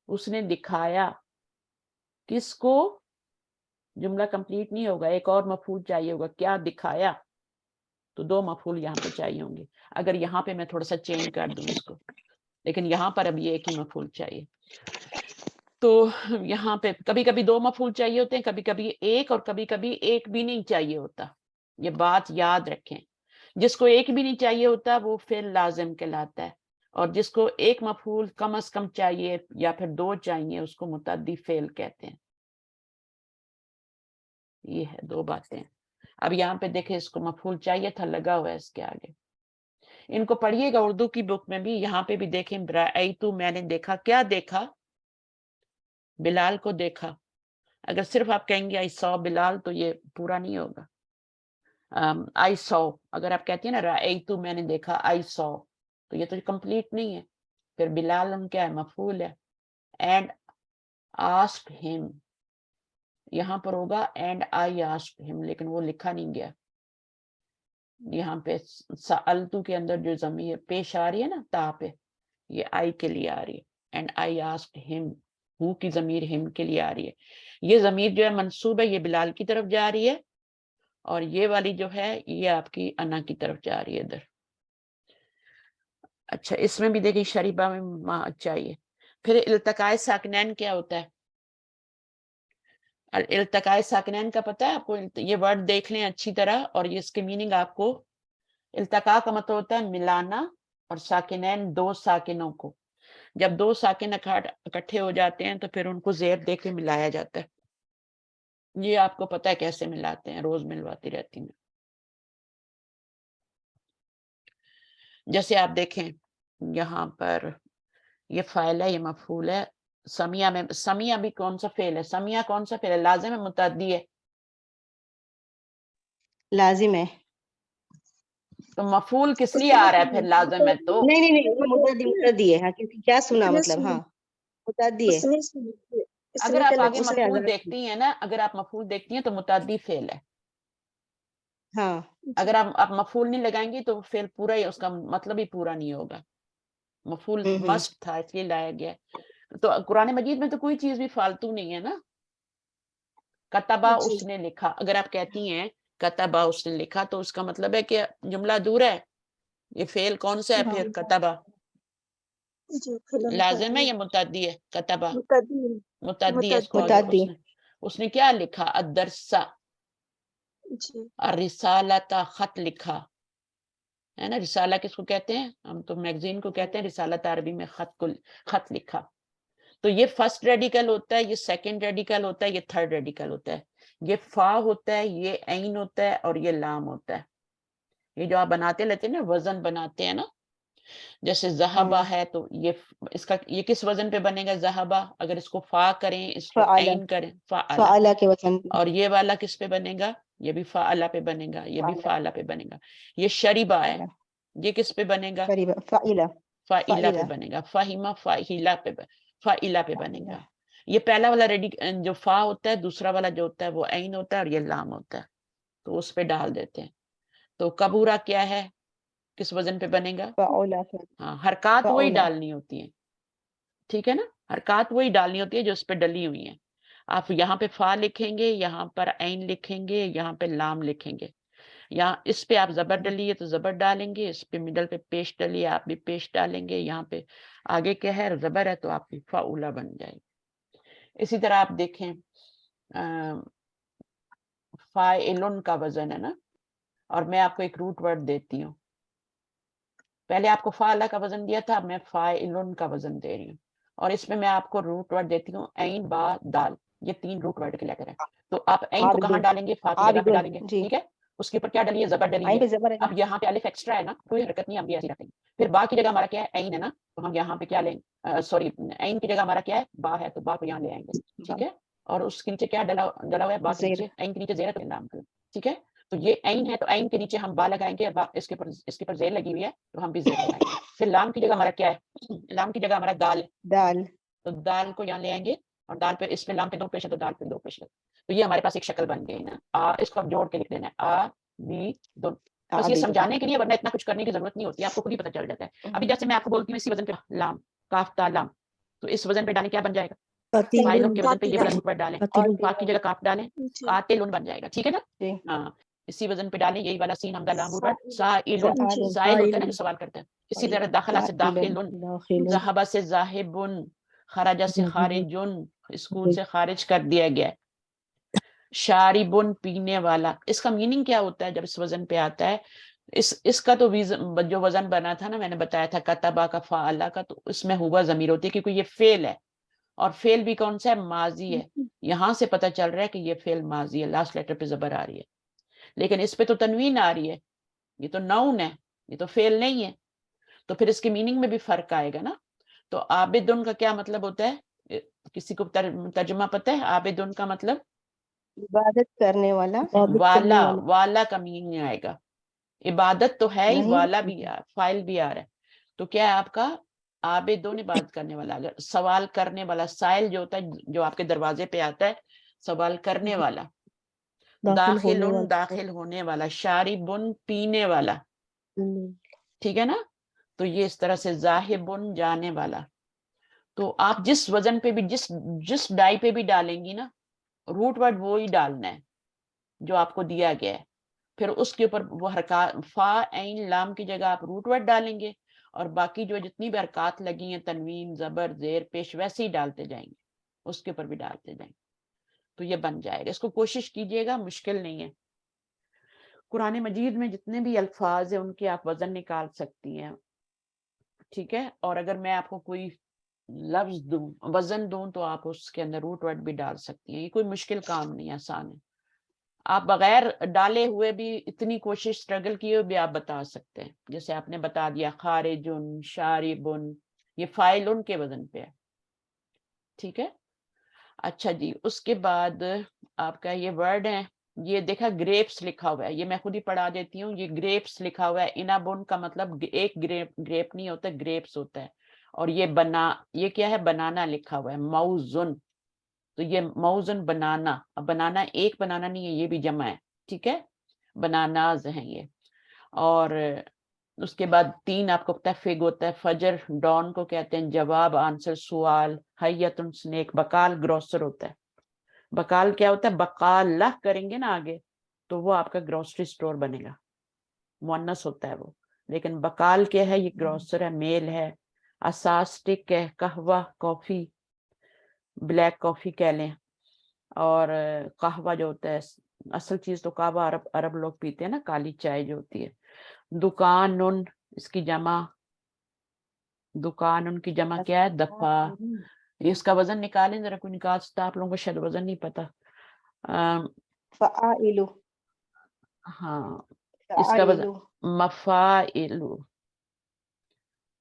اس نے دکھایا کس کو, جملہ کمپلیٹ نہیں ہوگا, ایک اور مفعول چاہیے ہوگا, کیا دکھایا, تو دو مفعول یہاں پہ چاہیے ہوں گے. اگر یہاں پہ میں تھوڑا سا چینج کر دوں اس کو, لیکن یہاں پر اب یہ ایک ہی مفعول چاہیے. تو یہاں پہ کبھی کبھی دو مفعول چاہیے ہوتے ہیں, کبھی کبھی ایک, اور کبھی کبھی ایک بھی نہیں چاہیے ہوتا. یہ بات یاد رکھیں, جس کو ایک بھی نہیں چاہیے ہوتا وہ فعل لازم کہلاتا ہے, اور جس کو ایک مفعول کم از کم چاہیے یا پھر دو چاہیے اس کو متعدی فعل کہتے ہیں. یہ ہے دو باتیں. اب یہاں پہ دیکھیں اس کو مفعول چاہیے تھا، لگا ہوا ہے اس کے آگے. ان کو پڑھیے گا اردو کی بک میں بھی. یہاں پہ بھی دیکھیں رأیتو میں نے دیکھا. کیا دیکھا؟ بلال کو دیکھا. اگر صرف آپ کہیں گے I saw بلال تو یہ پورا نہیں ہوگا. I saw اگر آپ کہتی ہیں نا رأیتو میں نے دیکھا I saw تو یہ تو کمپلیٹ نہیں ہے. پھر بلال کیا ہے؟ مفعول ہے. اینڈ asked him یہاں پر ہوگا اینڈ I asked him لیکن وہ لکھا نہیں گیا. یہاں پہ سألتو کے اندر جو ضمیر پیش آ رہی ہے نا تا پہ، یہ I کے لیے آ رہی ہے. اینڈ I asked him ہو کی ضمیر ہم کے لیے آ رہی ہے. یہ ضمیر جو ہے منصوب ہے، یہ بلال کی طرف جا رہی ہے، اور یہ والی جو ہے یہ آپ کی انا کی طرف جا رہی ہے ادھر. اچھا اس میں بھی دیکھیں شریبہ میں ماں چاہیے. پھر التقاء ساکنین کیا ہوتا ہے؟ التقاء ساکنین کا پتہ ہے آپ کو؟ یہ ورڈ دیکھ لیں اچھی طرح اور یہ اس کے میننگ آپ کو. التقاء کا مطلب ہوتا ہے ملانا، اور ساکنین دو ساکنوں کو. جب دو ساکن اکٹھے ہو جاتے ہیں تو پھر ان کو زیر دے کے ملایا جاتا ہے. یہ آپ کو پتہ ہے کیسے ملاتے ہیں، روز ملواتی رہتی ہیں. جیسے آپ دیکھیں یہاں پر یہ فاعل ہے، یہ مفعول ہے. سمیہ میں سمیہ بھی کون سا فعل ہے؟ سمیہ کون سا فعل ہے؟ لازم ہے متعدی ہے؟ لازم ہے. تو مفعول کس لیے آ رہا ہے پھر لازم ہے تو؟ نہیں متعدی ہے. ہاں کیونکہ کیا سنا مطلب. ہاں متعدی ہے. اگر آپ آگے مفعول دیکھتی ہیں نا، اگر آپ مفعول دیکھتی ہیں تو متعدی فعل ہے. ہاں اگر آپ مفعول نہیں لگائیں گی تو فعل پورا ہی، اس کا مطلب ہی پورا نہیں ہوگا. مفعول مسٹ تھا اس لیے لایا گیا. تو قرآن مجید میں تو کوئی چیز بھی فالتو نہیں ہے نا. کتبہ اس نے لکھا، اگر آپ کہتی ہیں کتبہ اس نے لکھا تو اس کا مطلب ہے کہ جملہ دور ہے. یہ فعل کون سا ہے پھر؟ کتبہ لازم ہے یا متعدی ہے؟ کتبہ متعدی ہے. اس کو متعدی. اس نے کیا لکھا؟ الدرس الرسالۃ خط لکھا ہے نا. رسالہ کس کو کہتے ہیں؟ ہم تو میگزین کو کہتے ہیں. رسالۃ عربی میں خط لکھا. تو یہ فرسٹ ریڈیکل ہوتا ہے، یہ سیکنڈ ریڈیکل ہوتا ہے، یہ تھرڈ ریڈیکل ہوتا ہے. یہ فا ہوتا ہے، یہ عین ہوتا ہے، اور یہ لام ہوتا ہے. یہ جو آپ بناتے لیتے ہیں نا، وزن بناتے ہیں نا، جیسے ذہبہ ہے تو یہ کس وزن پہ بنے گا؟ ذہبہ. اگر اس کو فا کریں، اس کو عین کریں، فعلا. فعلا کے وزن. اور یہ والا کس پہ بنے گا؟ یہ بھی فعلا پہ بنے گا، یہ بھی فعلا پہ بنے گا. یہ شریبہ ہے، یہ کس پہ بنے گا؟ فعلا. فائلہ پہ بنے گا. فہمہ فائلہ پہ بنے گا. یہ پہلا والا جو فا ہوتا ہے، دوسرا والا جو ہوتا ہے وہ عین ہوتا ہے، اور یہ لام ہوتا ہے، تو اس پہ ڈال دیتے ہیں. تو کبورہ کیا ہے؟ کس وزن پہ بنے گا؟ ہاں، حرکات وہی ڈالنی ہوتی ہیں، ٹھیک ہے نا. حرکات وہی ڈالنی ہوتی ہے جو اس پہ ڈلی ہوئی ہیں. آپ یہاں پہ فا لکھیں گے، یہاں پر عین لکھیں گے، یہاں پہ لام لکھیں گے. یہاں اس پہ آپ زبر ڈلیے تو زبر ڈالیں گے، اس پہ مڈل پہ پیش ڈلیے آپ بھی پیش ڈالیں گے. یہاں پہ آگے کیا ہے؟ زبر ہے تو آپ کی فاؤلا بن جائے گی. اسی طرح آپ دیکھیں فاعلن کا وزن ہے نا، اور میں آپ کو ایک روٹ ورڈ دیتی ہوں. پہلے آپ کو فاعلہ کا وزن دیا تھا، اب میں فاعلن کا وزن دے رہی ہوں. اور اس میں آپ کو روٹ ورڈ دیتی ہوں عین با دال. یہ 3 روٹ ورڈ کے لیٹر ہیں. تو آپ عین کو کہاں ڈالیں گے؟ فا کی جگہ پہ ڈالیں گے، ٹھیک ہے. اس کے اوپر کیا ڈلیے؟ زبر ڈلیے. اب یہاں پہ الف ایکسٹرا ہے نا، کوئی حرکت نہیں، ہم بھی ایسے رکھیں گے. پھر با کی جگہ ہمارا کیا ہے؟ عین ہے نا، تو ہم یہاں پہ کیا لیں؟ سوری، عین کی جگہ ہمارا کیا ہے؟ با ہے، تو با کو یہاں لے آئیں گے، ٹھیک ہے. اور اس کے نیچے کیا ڈلا ہوا ہے؟ با کے نیچے، عین کے نیچے زیر ہے، نام کا، ٹھیک ہے. تو یہ عین ہے تو عین کے نیچے ہم با لگائیں گے، اور اس کے اوپر زیر لگی ہوئی ہے تو ہم بھی زیر لگائیں گے. پھر لام کی جگہ ہمارا کیا ہے؟ لام کی جگہ ہمارا دال ہے، دال. تو دال کو یہاں لے آئیں گے، اور دال پہ اس میں لام پہ 2 پیش ہے تو دال پہ 2 پیش ہے. تو یہ ہمارے پاس ایک شکل بن گئی نا. اس کو اب جوڑ کے لکھ دینا ہے آ بی دو. بس یہ سمجھانے کے لیے، ورنہ اتنا کچھ کرنے کی ضرورت نہیں ہوتی ہے، آپ کو خود ہی پتہ چل جاتا ہے. ابھی جیسے میں آپ کو بولتی ہوں اسی وزن پہ لام، کاف تا لام، تو اس وزن پہ ڈالیں کیا بن جائے گا؟ فاعلن کے وزن پہ یہ والا روٹ ورڈ ڈالیں، فا کی جگہ کاف ڈالیں، قاتلن بن جائے گا، ٹھیک ہے نا. ہاں، اسی وزن پہ ڈالیں یہی والا سین حمزہ لام روٹ ورڈ. سائلن، سائل ہوتا ہے نا جو سوال کرتا ہے. اسی طرح داخلہ سے داخلن، ذہبہ سے ذاہبن، خرجہ سے خارجن، اسکول سے خارج کر دیا گیا. شاربن پینے والا. اس کا میننگ کیا ہوتا ہے جب اس وزن پہ آتا ہے؟ اس کا تو جو وزن بنا تھا نا، میں نے بتایا تھا کتبہ کا، فعلہ کا، تو اس میں ہوا ضمیر ہوتی ہے کیونکہ یہ فعل ہے، اور فعل بھی کون سا ہے؟ ماضی ہے. یہاں سے پتہ چل رہا ہے کہ یہ فعل ماضی ہے، لاسٹ لیٹر پہ زبر آ رہی ہے. لیکن اس پہ تو تنوین آ رہی ہے، یہ تو ناؤن ہے، یہ تو فعل نہیں ہے، تو پھر اس کے میننگ میں بھی فرق آئے گا نا. تو عابدن کا کیا مطلب ہوتا ہے؟ کسی کو ترجمہ پتہ ہے عابدن کا مطلب؟ عبادت کرنے والا. والا، والا کا میننگ آئے گا. عبادت تو ہے ہی، نہیں. والا بھی فائل بھی آ رہا ہے. تو کیا ہے آپ کا عابدون عبادت کرنے والا. اگر سوال کرنے والا، سائل جو ہوتا ہے جو آپ کے دروازے پہ آتا ہے، سوال کرنے والا. داخلن داخل ہونے والا. شاربن پینے والا. ٹھیک ہے نا. تو یہ اس طرح سے ذاہبن جانے والا. تو آپ جس وزن پہ بھی، جس ڈائی پہ بھی ڈالیں گی نا، روٹ ورڈ وہی ڈالنا ہے جو آپ کو دیا گیا ہے. پھر اس کے اوپر وہ حرکات، فا عین لام کی جگہ آپ روٹ ورڈ ڈالیں گے، اور باقی جو جتنی بھی حرکات لگی ہیں، تنوین، زبر، زیر، پیش، ویسے ہی ڈالتے جائیں گے، اس کے اوپر بھی ڈالتے جائیں گے. تو یہ بن جائے گا. اس کو کوشش کیجئے گا، مشکل نہیں ہے. قرآن مجید میں جتنے بھی الفاظ ہیں ان کے آپ وزن نکال سکتی ہیں. ٹھیک ہے. اور اگر میں آپ کو کوئی لفظ دوں، وزن دوں، تو آپ اس کے اندر روٹ ورڈ بھی ڈال سکتی ہیں. یہ کوئی مشکل کام نہیں، آسان ہے. آپ بغیر ڈالے ہوئے بھی اتنی کوشش، اسٹرگل کیے ہوئے بھی آپ بتا سکتے ہیں. جیسے آپ نے بتا دیا خارجن، شاربن، یہ فاعل ان کے وزن پہ ہے. ٹھیک ہے. اچھا جی، اس کے بعد آپ کا یہ ورڈ ہے، یہ دیکھا گریپس لکھا ہوا ہے، یہ میں خود ہی پڑھا دیتی ہوں. یہ گریپس لکھا ہوا ہے. انابن کا مطلب ایک گریپ نہیں ہوتا، گریپس ہوتا ہے. اور یہ کیا ہے؟ بنانا لکھا ہوا ہے. موزن. تو یہ موزن بنانا. اب بنانا ایک بنانا نہیں ہے، یہ بھی جمع ہے. ٹھیک ہے. بناناز ہیں یہ. اور اس کے بعد 3 آپ کو پتہ ہے فگ ہوتا ہے. فجر ڈان کو کہتے ہیں. جواب آنسر سوال. حیتن سنیک. بقال گروسر ہوتا ہے. بقال کیا ہوتا ہے؟ بقالہ کریں گے نا آگے تو وہ آپ کا گروسری سٹور بنے گا، مؤنث ہوتا ہے وہ. لیکن بقال کیا ہے؟ یہ گروسر ہے، میل ہے. اساسٹک ہے، قہوہ کافی، بلیک کافی کہہ لیں. اور قہوہ جو ہوتا ہے، اصل چیز تو قہوہ عرب لوگ پیتے ہیں نا، کالی چائے جو ہوتی ہے. دکانن، اس کی جمع، دکانن کی جمع کیا ہے؟ دفع. اس کا وزن نکالیں ذرا، کوئی نکال سکتا؟ آپ لوگوں کو شاید وزن نہیں پتا. فعائل. ہاں، اس کا وزن مفاعلو.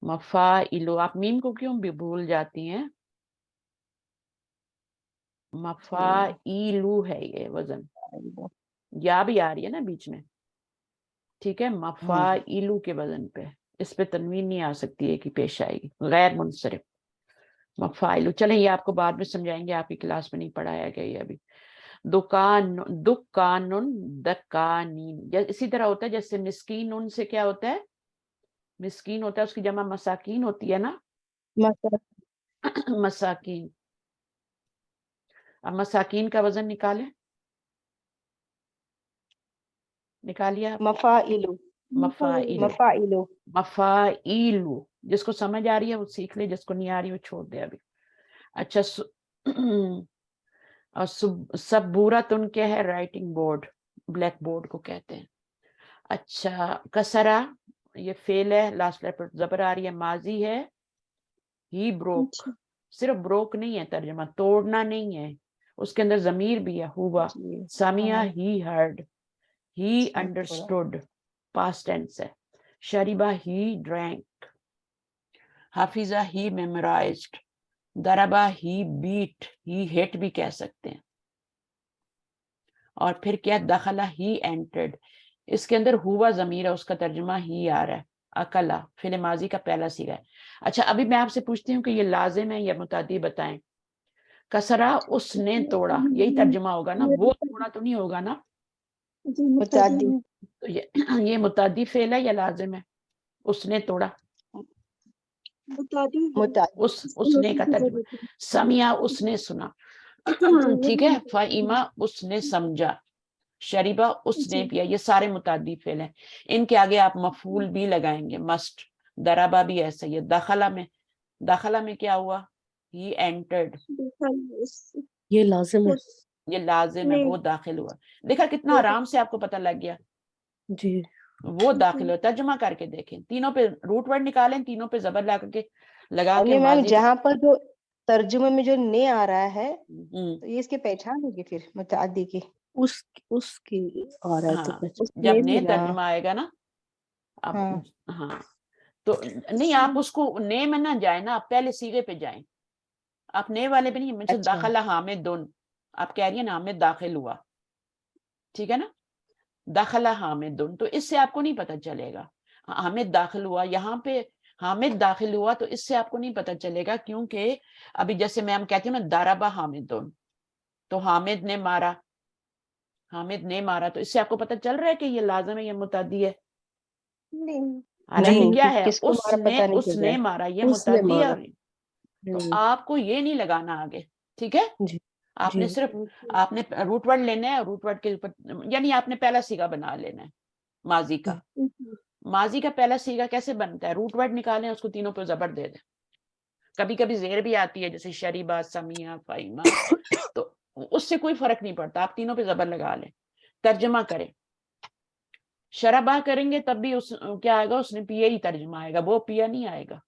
مفاعلو. آپ میم کو کیوں بھی بھول جاتی ہیں؟ مفاعلو ہے یہ وزن. یا بھی آ رہی ہے نا بیچ میں. ٹھیک ہے. مفاعلو کے وزن پہ، اس پہ تنوین نہیں آ سکتی ہے کہ پیش آئے گی، غیر منصرف. مفاعلو. چلیں یہ آپ کو بعد میں سمجھائیں گے، آپ کی کلاس میں نہیں پڑھایا گیا یہ ابھی. دکانن، دکانین. اسی طرح ہوتا ہے جیسے مسکین. ان سے کیا ہوتا ہے؟ مسکین ہوتا ہے، اس کی جمع مساکین ہوتی ہے نا. مساکین. اب مساکین کا وزن نکالیں. نکالیا؟ مفاعل. مفاعل. مفاعل. مفاعیل. جس کو سمجھ آ رہی ہے وہ سیکھ لے، جس کو نہیں آ رہی وہ چھوڑ دے ابھی. اچھا. اور سبورتن کیا ہے؟ رائٹنگ بورڈ، بلیک بورڈ کو کہتے ہیں. اچھا. کسرا، یہ فعل ہے، لاسٹ لیٹر زبر آ رہی ہے، ماضی ہے. ہی بروک. صرف بروک نہیں ہے ترجمہ، توڑنا نہیں ہے، اس کے اندر ضمیر بھی ہے. ہوا. سامیا، he heard. He understood, past tense ہے. شریبہ، ہی ڈرینک. حافظہ، ہی میمورائزڈ. دربہ، ہی بیٹ، ہی ہٹ بھی کہہ سکتے ہیں. اور پھر کیا؟ دخلہ، ہی انٹرڈ. اس کے اندر ہوا ضمیر ہے، اس کا ترجمہ ہی آ رہا ہے. اکلا فعل ماضی کا پہلا صیغہ ہے. اچھا ابھی میں آپ سے پوچھتی ہوں کہ یہ لازم ہے یا متعدی بتائیں. کسرا، اس نے توڑا، یہی ترجمہ ہوگا نا، وہ توڑا تو نہیں ہوگا نا. متعدی. تو یہ متعدی فعل ہے یا لازم ہے؟ اس نے توڑا. اس نے کا ترجمہ. سمیا، اس نے سنا. ٹھیک ہے. فائما، اس نے سمجھا. شریبہ، اس نے پیا. یہ سارے متعدی فعل ہیں. ان کے آگے آپ مفعول بھی لگائیں گے، مسٹ. دربہ بھی ایسا ہی ہے. داخلہ میں کیا ہوا؟ ہی انٹرڈ. یہ لازم ہے. یہ لازم ہے، وہ داخل ہوا. دیکھا کتنا آرام سے آپ کو پتہ لگ گیا. جی وہ داخل ہو. ترجمہ کر کے دیکھیں، تینوں پہ روٹ ورڈ نکالیں، تینوں پہ زبر لگا کے میم ماضی. جہاں پر جو ترجمے میں جو نے آ رہا ہے تو یہ اس کی پہچان ہوگی پھر متعدی کی. اس کی آ رہا ہے تو ہاں پھر جب نے ترجمہ آئے گا نا اب ہاں تو نہیں آپ اس کو نے میں نہ جائیں نا، آپ پہلے سیغے پہ جائیں، آپ نئے والے پہ نہیں. مثلا داخلہ حامدن، آپ کہہ رہی ہیں نا حامد داخل ہوا، ٹھیک ہے نا، داخلہ حامدن، تو اس سے آپ کو نہیں پتہ چلے گا حامد داخل ہوا. یہاں پہ حامد داخل ہوا تو اس سے آپ کو نہیں پتہ چلے گا، کیونکہ ابھی جیسے میں ہم کہتی ہوں نا داربا حامدن، تو حامد نے مارا، حامد نے مارا، تو اس سے آپ کو پتہ چل رہا ہے کہ یہ لازم ہے یا متعدی ہے؟ حالانکہ کیا ہے اس نے مارا، یہ متعدی ہے. تو آپ کو یہ نہیں لگانا آگے، ٹھیک ہے، آپ نے صرف آپ نے روٹ ورڈ لینا ہے، روٹ ورڈ کے اوپر یعنی آپ نے پہلا صیغہ بنا لینا ہے ماضی کا. ماضی کا پہلا صیغہ کیسے بنتا ہے؟ روٹ ورڈ نکالیں، اس کو تینوں پہ زبر دے دیں. کبھی کبھی زیر بھی آتی ہے جیسے شریبہ، سمیہ، فائمہ، تو اس سے کوئی فرق نہیں پڑتا، آپ تینوں پہ زبر لگا لیں. ترجمہ کریں، شربہ کریں گے تب بھی اس کیا آئے گا، اس نے پیا ہی ترجمہ آئے گا، وہ پیا نہیں آئے گا.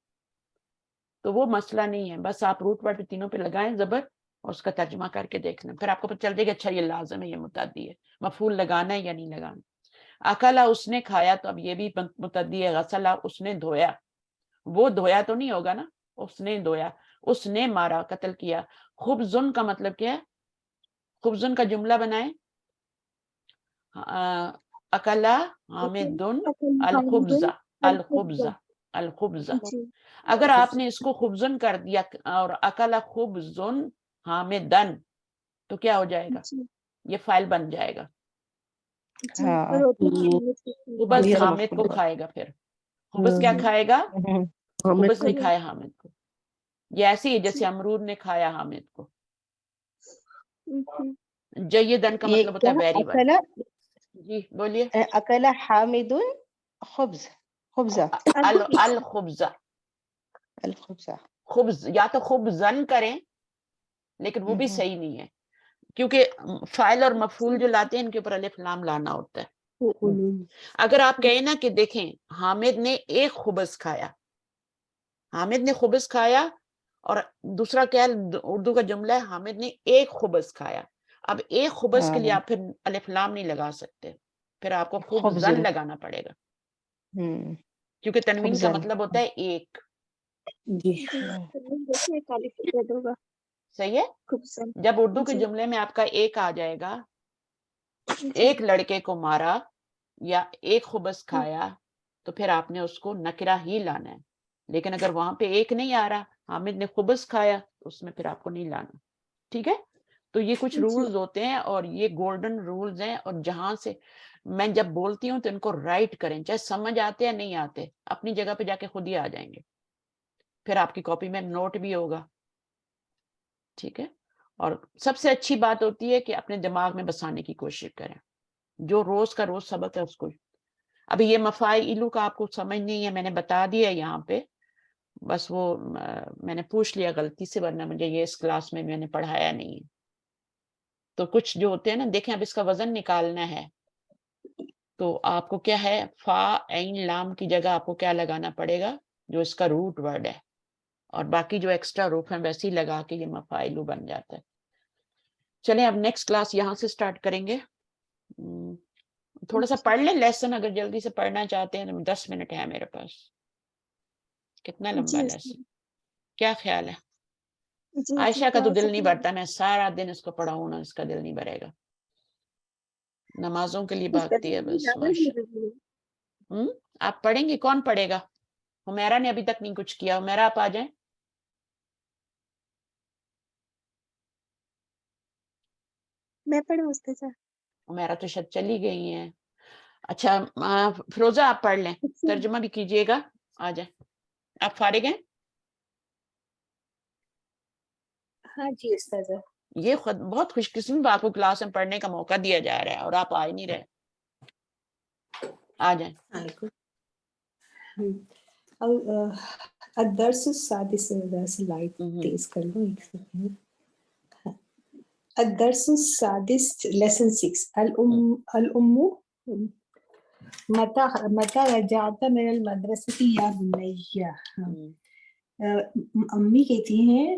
تو وہ مسئلہ نہیں ہے، بس آپ روٹ ورڈ پہ تینوں پہ لگائیں زبر اور اس کا ترجمہ کر کے دیکھ لیں، پھر آپ کو پتہ چل جائے گا اچھا یہ لازم ہے، یہ متعدی ہے، مفعول لگانا ہے یا نہیں لگانا. اکلا اس نے کھایا، تو اب یہ بھی متعدی ہے. غسلہ اس نے دھویا، وہ دھویا تو نہیں ہوگا نا، اس نے دھویا. اس نے مارا، قتل کیا. خبزن کا مطلب کیا ہے؟ خبزن کا جملہ بنائیں، اکلا حامدن الخبزہ، الخبزہ، الخبزہ. اگر آپ نے اس کو خبزن کر دیا اور اکلا خبزن حامدن تو کیا ہو جائے گا؟ یہ فائل بن جائے گا. خبز حامد کو کھائے گا، پھر خبز کیا کھائے گا؟ خبز نے کھایا حامد کو. یہ ایسی ہے جیسے امرود نے کھایا حامد کو. جیدن کا مطلب ہوتا ہے ویری ول. جی بولیے. اکلا حامد خبز، خبزہ، الخبزہ، الخبزہ. خبز یا تو خبزن کریں لیکن وہ بھی صحیح نہیں ہے، کیونکہ فاعل اور مفعول جو لاتے ہیں ان کے اوپر الف لام لانا ہوتا ہے. اگر آپ کہیں نا کہ دیکھیں حامد نے ایک خبز کھایا، حامد نے خبز کھایا، اور دوسرا کیا اردو کا جملہ ہے حامد نے ایک خبز کھایا. اب ایک خبز کے لیے آپ پھر الف لام نہیں لگا سکتے، پھر آپ کو خبزن لگانا پڑے گا، کیونکہ تنوین کا مطلب ہوتا ہے ایک. صحیح ہے. جب اردو کے جملے میں آپ کا ایک آ جائے گا، ایک لڑکے کو مارا یا ایک خبز کھایا، تو پھر آپ نے اس کو نکرہ ہی لانا ہے. لیکن اگر وہاں پہ ایک نہیں آ رہا، حامد نے خبز کھایا، اس میں پھر آپ کو نہیں لانا. ٹھیک ہے. تو یہ کچھ رولز ہوتے ہیں اور یہ گولڈن رولز ہیں، اور جہاں سے میں جب بولتی ہوں تو ان کو رائٹ کریں، چاہے سمجھ آتے یا نہیں آتے، اپنی جگہ پہ جا کے خود ہی آ جائیں گے، پھر آپ کی کاپی میں نوٹ بھی ہوگا. ٹھیک ہے. اور سب سے اچھی بات ہوتی ہے کہ اپنے دماغ میں بسانے کی کوشش کریں، جو روز کا روز سبق ہے اس کو. ابھی یہ مفاعیلو کا آپ کو سمجھ نہیں ہے، میں نے بتا دیا یہاں پہ، بس وہ میں نے پوچھ لیا غلطی سے، ورنہ مجھے یہ اس کلاس میں نے پڑھایا نہیں ہے. تو کچھ جو ہوتے ہیں نا، دیکھیں اب اس کا وزن نکالنا ہے تو آپ کو کیا ہے، فا عین لام کی جگہ آپ کو کیا لگانا پڑے گا، جو اس کا روٹ ورڈ ہے، اور باقی جو ایکسٹرا روٹ ہیں ویسے ہی لگا کے یہ مفاعیلو بن جاتا ہے. چلیں اب نیکسٹ کلاس یہاں سے سٹارٹ کریں گے. تھوڑا سا پڑھ لیں لیسن، اگر جلدی سے پڑھنا چاہتے ہیں تو 10 منٹ ہے میرے پاس. کتنا لمبا لیسن، کیا خیال ہے؟ عائشہ کا تو دل نہیں بھرتا، میں سارا دن اس کو پڑھاؤں نا، اس کا دل نہیں بھرے گا، نمازوں کے لیے بھاگتی ہے بس. ماشاء آپ پڑھیں گے؟ کون پڑھے گا؟ حمیرہ نے ابھی تک نہیں کچھ کیا. حمیرہ آپ آ جائیں. میں پڑھوں استاذہ؟ حمیرہ تو شاید چلی گئی ہیں. اچھا فروزہ آپ پڑھ لیں، ترجمہ بھی کیجئے گا. آ جائیں. آپ فارغ ہیں؟ ہاں جی استاذہ. یہ خود بہت خوش قسمت، آپ کو کلاس میں پڑھنے کا موقع دیا جا رہا ہے اور آپ آ ہی نہیں رہے. آ جائیں. الدرس السادس، لائٹ تیز کر لو ایک سیکنڈ. الدرس السادس لیسن 6. الام متى رجعت من المدرسة يا بني. امی کہتی ہیں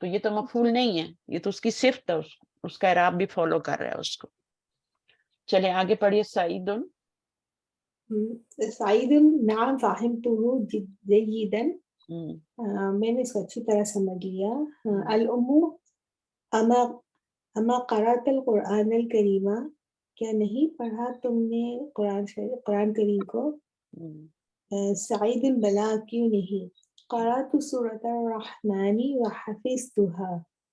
تو یہ تو مفعول نہیں ہے، یہ تو اس کی صفت ہے، اس کا اعراب بھی فالو کر رہا ہے اس کو. چلے آگے پڑھیے. سعید. سعید نعم فہمتہ جیدا، میں نے اس کو اچھی طرح سمجھ لیا. الام اما قرأت القرآن الکریم، کیا نہیں پڑھا تم نے قرآن کریم کو؟ سعید بلا کیوں نہیں. قرأت سورۃ الرحمن وحفظتها،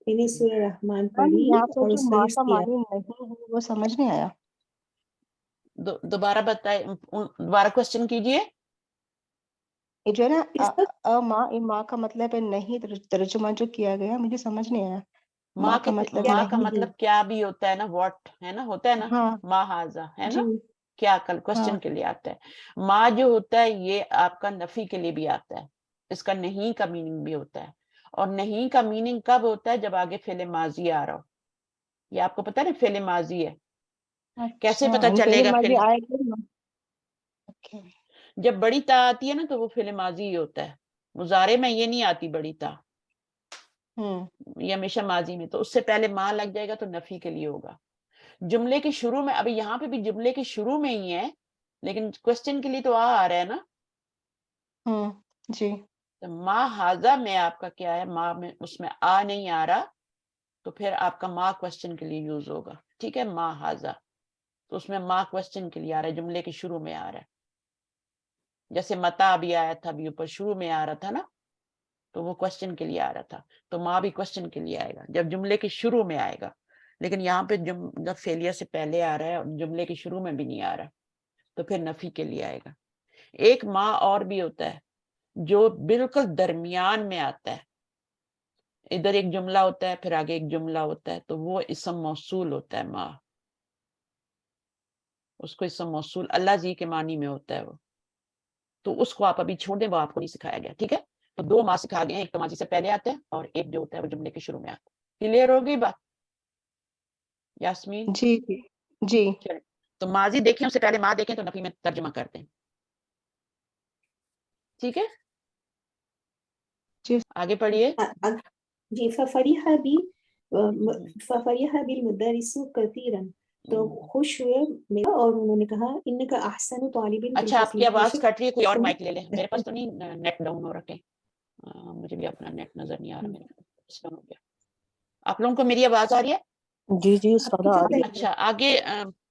میں نے سورہ رحمان پڑھی یہاں پہ اور جو اس کا ماں حفظ کا کیا. معنی نہیں ہے وہ سمجھ نہیں آیا. دوبارہ بتائیں، دوبارہ کوشچن کیجئے. یہ جو ہے اس کا نا ماں کا مطلب ہے نہیں، ترجمہ جو کیا گیا مجھے سمجھ نہیں آیا. ماں کا مطلب ہے ماں کا نہیں. مطلب کیا بھی ہوتا ہے نا، واٹ ہے نا، ہوتا ہے نا، ہاں ماں ہاضا ہے نا، جی کیا کل ہاں کوشچن کے لیے آتا ہے. ماں جو ہوتا ہے یہ آپ کا نفی کے لیے بھی آتا ہے، اس کا نہیں کا میننگ بھی ہوتا ہے. اور نہیں کا میننگ کب ہوتا ہے؟ جب آگے فعل ماضی آ رہا ہو. یہ آپ کو پتا ہے فعل ماضی ہے. کیسے اچھا پتا چلے گا؟ ماضی آئے گا. جب بڑی تا آتی ہے نا تو وہ فعل ماضی ہی ہوتا ہے. مضارع میں یہ نہیں آتی بڑی تا، یہ ہمیشہ ماضی میں. تو اس سے پہلے ماں لگ جائے گا تو نفی کے لیے ہوگا. جملے کے شروع میں، ابھی یہاں پہ بھی جملے کے شروع میں ہی ہے لیکن کوشچن کے لیے تو آ رہا ہے نا. جی ماں ہاضا میں آپ کا کیا ہے، ماں میں اس میں آ نہیں آ رہا تو پھر آپ کا ماں کوشچن کے لیے یوز ہوگا. ٹھیک ہے، ماں ہاضا تو اس میں ماں کوشچن کے لیے آ رہا ہے، جملے کے شروع میں آ رہا ہے. جیسے متا بھی آیا تھا، بھی اوپر شروع میں آ رہا تھا نا، تو وہ کوشچن کے لیے آ رہا تھا. تو ماں بھی کوشچن کے لیے آئے گا جب جملے کے شروع میں آئے گا. لیکن یہاں پہ جب فعلیہ سے پہلے آ رہا ہے اور جملے کے شروع میں بھی نہیں آ رہا تو پھر نفی کے لیے آئے گا. ایک ماں اور بھی ہوتا ہے جو بالکل درمیان میں آتا ہے. ادھر ایک جملہ ہوتا ہے پھر آگے ایک جملہ ہوتا ہے، تو وہ اسم موصول ہوتا ہے. ماں اس کو اسم موصول اللہ جی کے معنی میں ہوتا ہے وہ. تو اس کو آپ ابھی چھوڑ دیں، وہ آپ کو نہیں سکھایا گیا. ٹھیک ہے، تو دو ماں سکھا گئے ہیں، ایک تو ماضی سے پہلے آتا ہے اور ایک جو ہوتا ہے وہ جملے کے شروع میں آتا ہے. کلیئر ہوگی بات یاسمین؟ جی جی تو ماضی دیکھیں اس سے پہلے ماں دیکھیں تو نفی میں ترجمہ کرتے ہیں. ٹھیک ہے، جی آگے پڑھیے. جی ففریح بالمدرس کثیرا، تو خوش ہوئے میرا، اور انہوں نے کہا انک احسن طالب فی اچھا آپ کی الفصل. آواز کٹ رہی ہے، کوئی اور مائک لے لیں. میرے پاس تو نہیں نیٹ ڈاؤن ہو رکھے، مجھے بھی اپنا نیٹ نظر نہیں آ رہا. میرے ہو گیا. آپ لوگوں کو میری آواز آ رہی ہے؟ جی جی استاد آ رہی ہے. اچھا آگے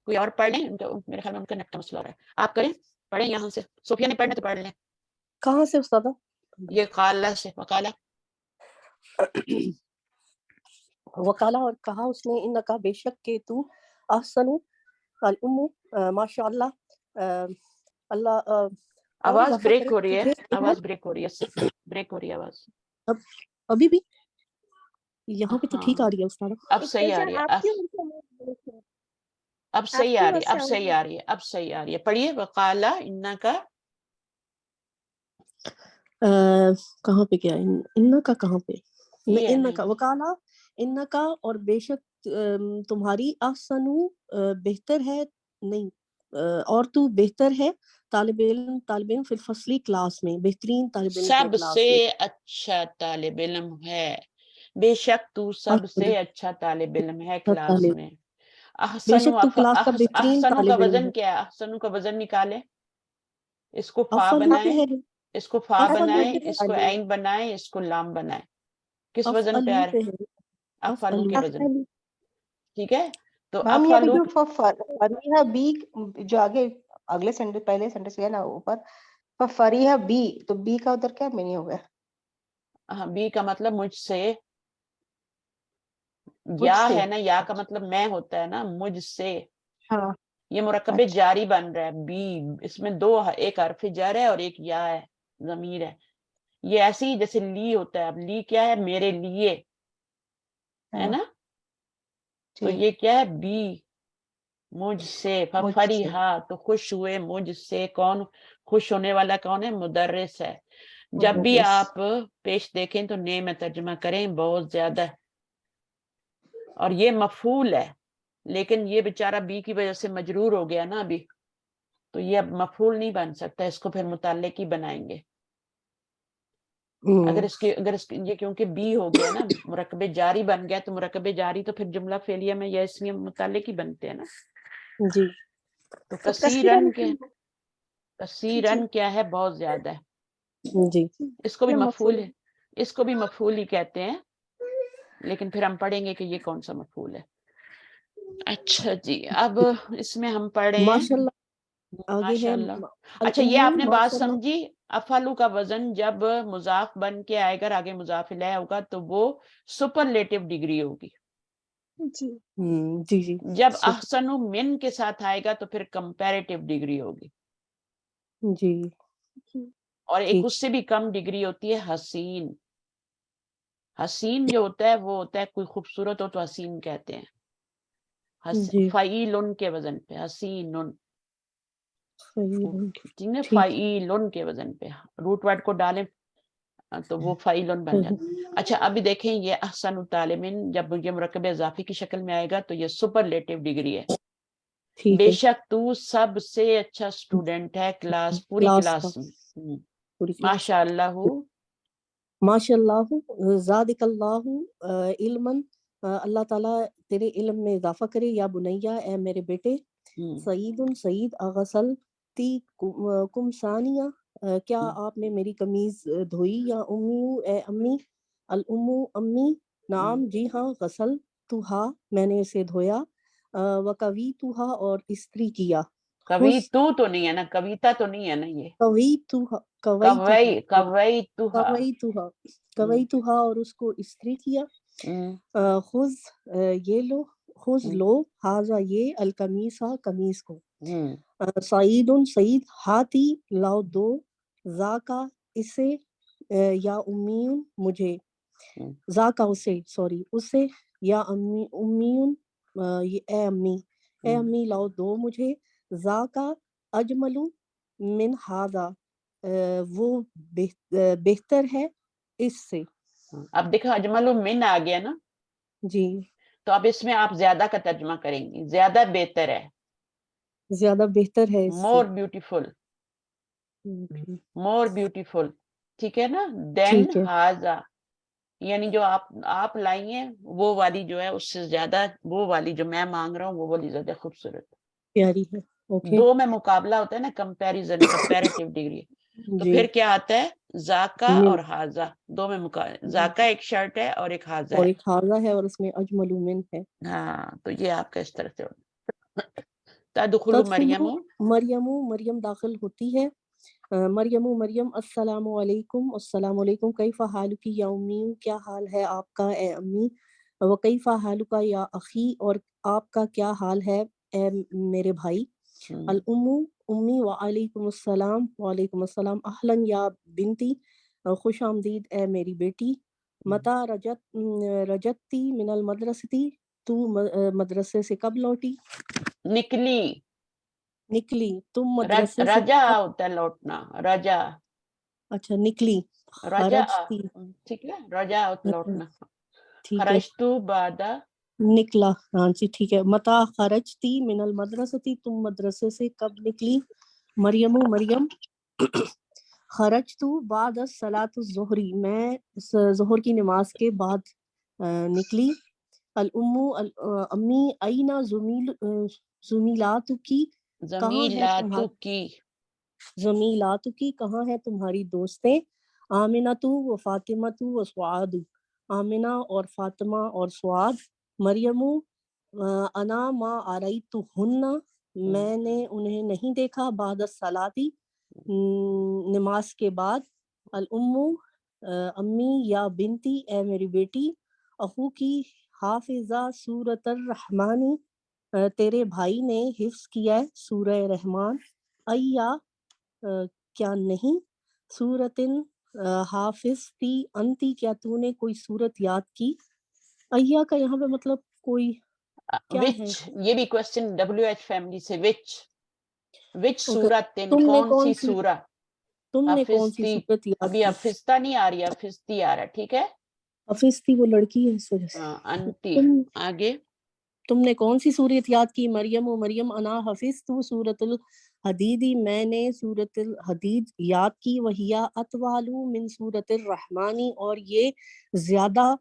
کوئی اور پڑھ لیں، میرے خیال میں ان کا نیٹ کا مسئلہ ہو رہا ہے. آپ کریں، پڑھیں یہاں سے. صوفیہ نے پڑھنے تو پڑھ لیں. کہاں سے استاد؟ یہ قالا سے، وقالا. وکالا اور کہا اس نے، انکا بے شک کہ تو احسن الام ماشاء اللہ اللہ. آواز بریک ہو رہی ہے، آواز بریک ہو رہی ہے، بریک ہو رہی ہے آواز. ابھی بھی یہاں پہ تو ہاں ٹھیک آ رہی ہے استاد. اب صحیح آ رہی ہے، اب صحیح آ رہی ہے، اب صحیح آ رہی ہے، اب صحیح آ رہی ہے. پڑھیے. وقالا انکا. کہاں پہ کیا انکا کہاں پہ؟ یہ ہے نا، انکا وکالا انکا اور بے شک تمہاری احسن بہتر ہے، نہیں اور تو بہتر ہے طالب علم فی الفصلی کلاس میں، بہترین طالب علم ہے سب سے کلاس میں. اچھا طالب علم ہے، بے شک تو سب سے اچھا طالب علم ہے کلاس میں. بے احسن شک تو کلاس کا بہترین احسن کا طالب علم وزن ہے. کیا ہے؟ احسن کا وزن نکالے، اس کو فا افلو پہ بنائیں، ہے، اس کو فا افلو بنائیں، پہ اس کو ہے، عین بنائیں، اس کو لام بنائیں. کس وزن پہ افعلو آ رہے؟ پہ ہے، افعلو کے وزن. افعلو. ٹھیک ہے، تو میم یہ افعلو جو فریحہ بی جو آگے اگلے سینٹنس پہلے سینٹنس ہے نا اوپر فریحہ بی، تو بی کا ادھر کیا میننگ ہو گیا؟ بی کا مطلب مجھ سے. یا ہے نا، یا کا مطلب میں ہوتا ہے نا، مجھ سے. ہاں یہ مرکب جاری بن رہا ہے. بی اس میں دو، ایک حرف جر ہے اور ایک یا ہے، ضمیر ہے. یہ ایسے ہی جیسے لی ہوتا ہے. اب لی کیا ہے؟ میرے لیے ہے نا. تو یہ کیا ہے؟ بی مجھ سے. فریحا تو خوش ہوئے مجھ سے. کون خوش ہونے والا کون ہے؟ مدرس ہے. جب بھی آپ پیش دیکھیں تو نے میں ترجمہ کریں بہت زیادہ. اور یہ مفعول ہے لیکن یہ بیچارہ بی کی وجہ سے مجرور ہو گیا نا ابھی، تو یہ اب مفعول نہیں بن سکتا، اس کو پھر متعلق ہی بنائیں گے. اگر اس کے یہ کیونکہ بی ہو گیا نا، مرکب جاری بن گیا، تو مرکب جاری تو پھر جملہ فعلیہ میں یا اسمیہ متعلق ہی بنتے ہیں نا. جی تو تو کثیرن کے جی کثیرن کیا ہے؟ بہت زیادہ ہے. جی اس کو بھی یہ مفعول ہے، اس کو بھی مفعول ہی کہتے ہیں، لیکن پھر ہم پڑھیں گے کہ یہ کون سا مفعول ہے. اچھا جی، اب اس میں ہم پڑھیں ماشاء اللہ. آگے ماشاء ہے اللہ. اچھا، یہ آپ نے بات سمجھی، افعلو کا وزن جب مضاف بن کے آئے گا، آگے مضاف الیہ ہوگا، تو وہ سپرلیٹو ڈگری ہوگی. جی جی جی جب احسن من کے ساتھ آئے گا تو پھر کمپیریٹو ڈگری ہوگی. جی اور ایک ٹھیک. اس سے بھی کم ڈگری ہوتی ہے حسین. حسین جو ہوتا ہے وہ ہوتا ہے کوئی خوبصورت ہو تو حسین کہتے ہیں. جی فعیلن کے وزن پہ حسین، ٹھیک. فعیلن کے وزن پہ روٹ ورڈ کو ڈالیں تو وہ فعیلن بن جاتا. اچھا، ابھی دیکھیں یہ احسن طالبین جب یہ مرکب اضافی کی شکل میں آئے گا تو یہ سپرلیٹو ڈگری ہے. ٹھیک بے ہے. شک تو سب سے اچھا اسٹوڈنٹ ہے پوری کلاس کا کلاس میں. پوری کلاس. ماشاء اللہ. ماشاء اللہ. زادک اللہ علما. اللہ تعالیٰ تیرے علم میں اضافہ کرے. یا بنیا، اے میرے بیٹے. سعید سعید اغسل تی کم ثانیہ. کیا آپ نے میری قمیض دھوئی؟ یا امی، اے امی. الامو امی. نعم جی ہاں. غسل توہا میں نے اسے دھویا. وکوی توہا اور استری کیا. کبھی تو نہیں ہے نا، کویتا تو نہیں ہے نا، یہ کوئی توہا کوئی توہا اور اس کو استری کیا. خذ یہ لو، خذ لو، ہاذا یہ، القمیصہ قمیص کو. سعید سعید ہاتی لاؤ دو، ذاکا اسے، یا امیون مجھے، ذاکا اسے، سوری اسے، یا امیون اے امی، اے امی لاؤ دو مجھے. ذاکا اجملو من ہاذا وہ بہتر ہے اس سے. اب دیکھو اجمل من آ گیا نا. جی. تو اب اس میں آپ زیادہ کا ترجمہ کریں گی، زیادہ بہتر ہے، زیادہ بہتر ہے اس سے. More beautiful, more beautiful. ٹھیک ہے نا. دین ٹھیک ہے. ہاذا، یعنی جو آپ لائی ہیں وہ والی جو ہے اس سے زیادہ، وہ والی جو میں مانگ رہا ہوں وہ والی زیادہ خوبصورت پیاری ہے. اوکے. دو میں مقابلہ ہوتا ہے نا، کمپیریزن، کمپیریٹیو ڈگری. تو جی. پھر کیا آتا ہے؟ ذاکا من اور ہاذا دو میں ذاکا ایک شرٹ ہے اور ایک ہاذا اور ہے. ایک ہاذا ہے اور اس میں اجمل من ہے. ہاں، تو یہ آپ کا اس طرح سے تدخل مریم. مریم مریم داخل ہوتی ہے. مریم مریم السلام علیکم، السلام علیکم. کیف حالک یا امی، کیا حال ہے آپ کا اے امی. وکیف حالک یا اخی، اور آپ کا کیا حال ہے اے میرے بھائی. الام امی، وعلیکم السلام، وعلیکم السلام. اہلاً یا بنتی، خوش آمدید اے میری بیٹی. متا رجتی من المدرستی، تو مدرسے سے کب لوٹی. نکلی تم مدرسے سے رجا ہوتا ہے لوٹنا، رجا. اچھا نکلی. رجا، خرجتی. ٹھیک ہے، رجا لوٹنا. ٹھیک ہے. خرجتو بعد، نکلا. ہاں جی ٹھیک ہے. متا خرجتی من المدرستی، تم مدرسے سے کب نکلی. مریم مریم خرجتو بعد الصلاۃ الظہری، میں ظہر کی نماز کے بعد نکلی. الام امی اینا زمیلاتو کی، کہاں ہے زمیلاتو تمہاری کی، زمیلاتو کی، کہاں ہے تمہاری دوستیں. آمنہ و فاطمہ و سعاد، آمنہ اور فاطمہ اور سعاد. مریم انا ما آریتہن، میں نے انہیں نہیں دیکھا. بعد الصلاۃ، نماز کے بعد. الام امی یا بنتی، اے میری بیٹی. اخو کی حافظہ سورۃ الرحمن، تیرے بھائی نے حفظ کیا ہے سورہ رحمان. ایا کیا نہیں. سورتن حافظتی انتی، کیا تو نے کوئی سورت یاد کی. ایا کا یہاں پہ مطلب کوئی کیا ہے. وچ، یہ بھی کوشچن WH فیملی سے. وچ سورت، تم نے کون سی سورہ. تم نے کون سی حفظتی، سورت یاد ابھی کی. حفظتا نہیں آ رہی، حفظتی آ رہا ہے. ٹھیک ہے. حفظتی وہ لڑکی ہے اس وجہ سے. انتی آگے. تم نے کون سی سورت یاد کی. مریم و مریم انا حفظت سورۃ حدیدی میں نے سورۃ الحدید یاد کی، وہیا اطوال من سورۃ الرحمانی اور یہ زیادہ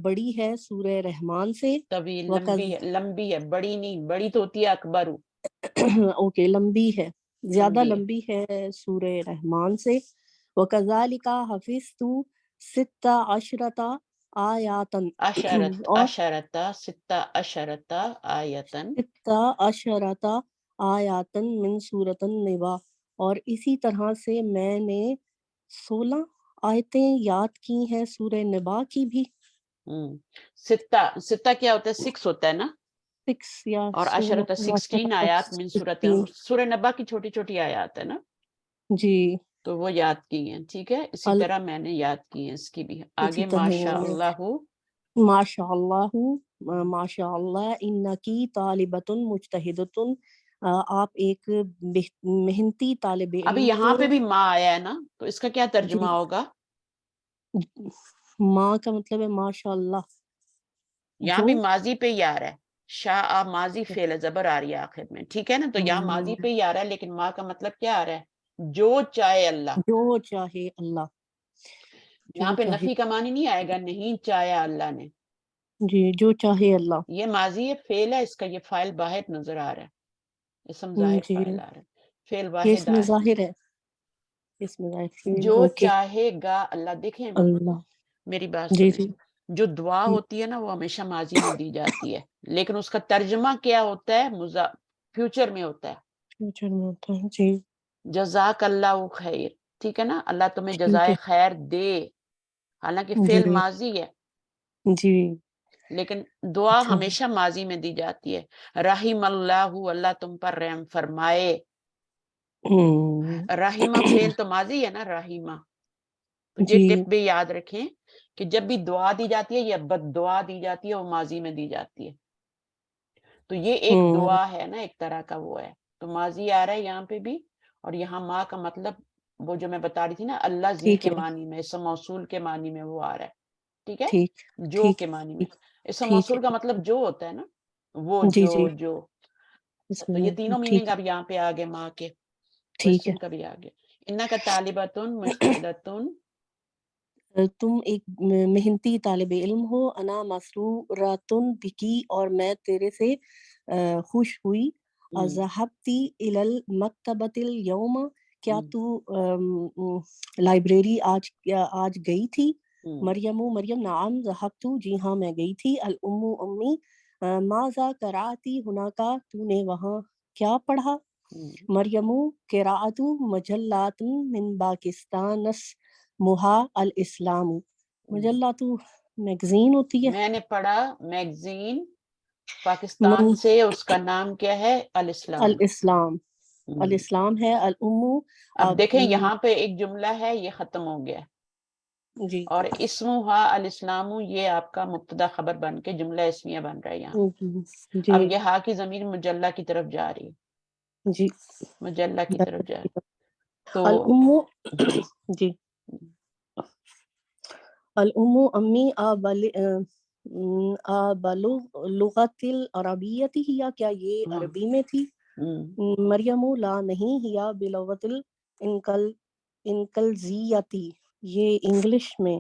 بڑی ہے سورہ رحمان سے. طویل، لمبی ہے، بڑی نہیں، بڑی تو ہوتی ہے اکبر. اوکے لمبی ہے، زیادہ لمبی ہے. لمبی ہے سورہ رحمان سے. وَكَذَلِكَ حَفِظْتُ سِتَّ عَشْرَةَ آیاتن اور ستہ عشرۃ آیتن سِتَّ عَشْرَةَ آیاتن من سورۃ النبا، اور اسی طرح سے میں نے 16 آیتیں یاد کی ہیں سورہ نبا کی بھی. ستہ کیا ہوتا ہے؟ 6 ہوتا ہے نا، 6 یا اور عشرۃ 16 آیات من سورۃ. 16. سورہ نبا کی چھوٹی چھوٹی آیات ہے نا، جی تو وہ یاد کی ہیں. ٹھیک ہے، اسی طرح میں نے یاد کی ہیں اس کی بھی. آگے ماشاء اللہ. ماشاء اللہ، ماشاء اللہ. انکی طالبۃ مجتہدۃ، آپ ایک محنتی طالب علم ابھی یہاں ہو. پہ بھی ماں آیا ہے نا، تو اس کا کیا ترجمہ ہوگا؟ ماں کا مطلب ہے ماشاء اللہ. یہاں بھی ماضی پہ ہی آ رہا ہے، شاء ماضی فعل زبر آ رہی ہے آخر میں. ٹھیک ہے نا، تو یہاں ماضی پہ ہی آ رہا ہے، لیکن ماں کا مطلب کیا آ رہا ہے؟ جو چاہے اللہ. جو چاہے اللہ. یہاں پہ نفی کا معنی نہیں آئے گا، نہیں چاہیا اللہ نے. جی، جو چاہے اللہ. یہ ماضی ہے، فعل ہے، اس کا یہ فاعل واحد نظر آ رہا ہے، اسم ظاہر فاعل آ رہا ہے، فعل یہ واحد اس میں آ رہا ظاہر ہے، اس میں ہے. ظاہر. جو اوکے چاہے گا اللہ. دیکھیں اللہ. میری بات جی سنیں، جی جو دعا ہوتی ہے نا وہ ہمیشہ ماضی میں دی جاتی ہے، لیکن اس کا ترجمہ کیا ہوتا ہے؟ فیوچر میں ہوتا ہے. فیوچر میں ہوتا ہے. جی جزاک اللہ خیر. ٹھیک ہے نا، اللہ تمہیں ٹھیک جزائے ہے. خیر دے. حالانکہ فعل جی ماضی ہے، جی لیکن دعا اچھا. ہمیشہ ماضی میں دی جاتی ہے. رحم اللہ، اللہ تم پر رحم فرمائے. رحیمہ فعل تو ماضی ہے نا، رحیمہ. تو یہ جی ٹپ بھی یاد رکھیں کہ جب بھی دعا دی جاتی ہے یا بد دعا دی جاتی ہے وہ ماضی میں دی جاتی ہے. تو یہ ایک دعا ہے نا، ایک طرح کا وہ ہے. تو ماضی آ رہا ہے یہاں پہ بھی، اور یہاں ماں کا مطلب وہ جو میں بتا رہی تھی نا، اللہ زی ٹھیک کے ہے. معنی میں، اسم موصول کے معنی میں وہ آ رہا ہے. ٹھیک ہے، ٹھیک جو ٹھیک کے معنی میں. ٹھیک اسم ٹھیک ہے. موصول کا مطلب جو ہوتا ہے نا، وہ جی جی جو. اس تو یہ میں تینوں ٹھیک میننگ اب یہاں پہ آگے ماں کے ٹھیک ہے. کوشچن کا بھی آگے. انکا طالبۃ مجتہدۃ، تم ایک محنتی طالب علم ہو. انا مسرورۃ بکی، اور میں تیرے سے خوش ہوئی. ذهبتی الی المکتبۃ اليوم، کیا تو لائبریری آج گئی تھی؟ مریم نعم ذهبت، جی ہاں میں گئی تھی. الام امی ماذا قرأتی ہناک، تو نے وہاں کیا پڑھا؟ مریم قراءت مجلات من پاکستان محا الاسلام، مجلات میگزین ہوتی ہے. میں نے پڑھا میگزین پاکستان سے، اس کا نام کیا ہے؟ الاسلام. الاسلام، الاسلام ہے. الام، اب دیکھیں یہاں پہ ایک جملہ ہے، یہ ختم ہو گیا، جی اور اسمہا الاسلام، یہ آپ کا مبتدا خبر بن کے جملہ اسمیہ بن رہا ہے یہاں. جی اب یہ ہا کی ضمیر مجلہ کی طرف جا رہی ہے، جی مجلہ کی طرف جا رہی. تو الام، جی الام امی بلغت العربیت ہی، کیا یہ عربی میں تھی؟ مریم لا نہیں، یا بلغت الانکلزیتی، یہ انگلش میں،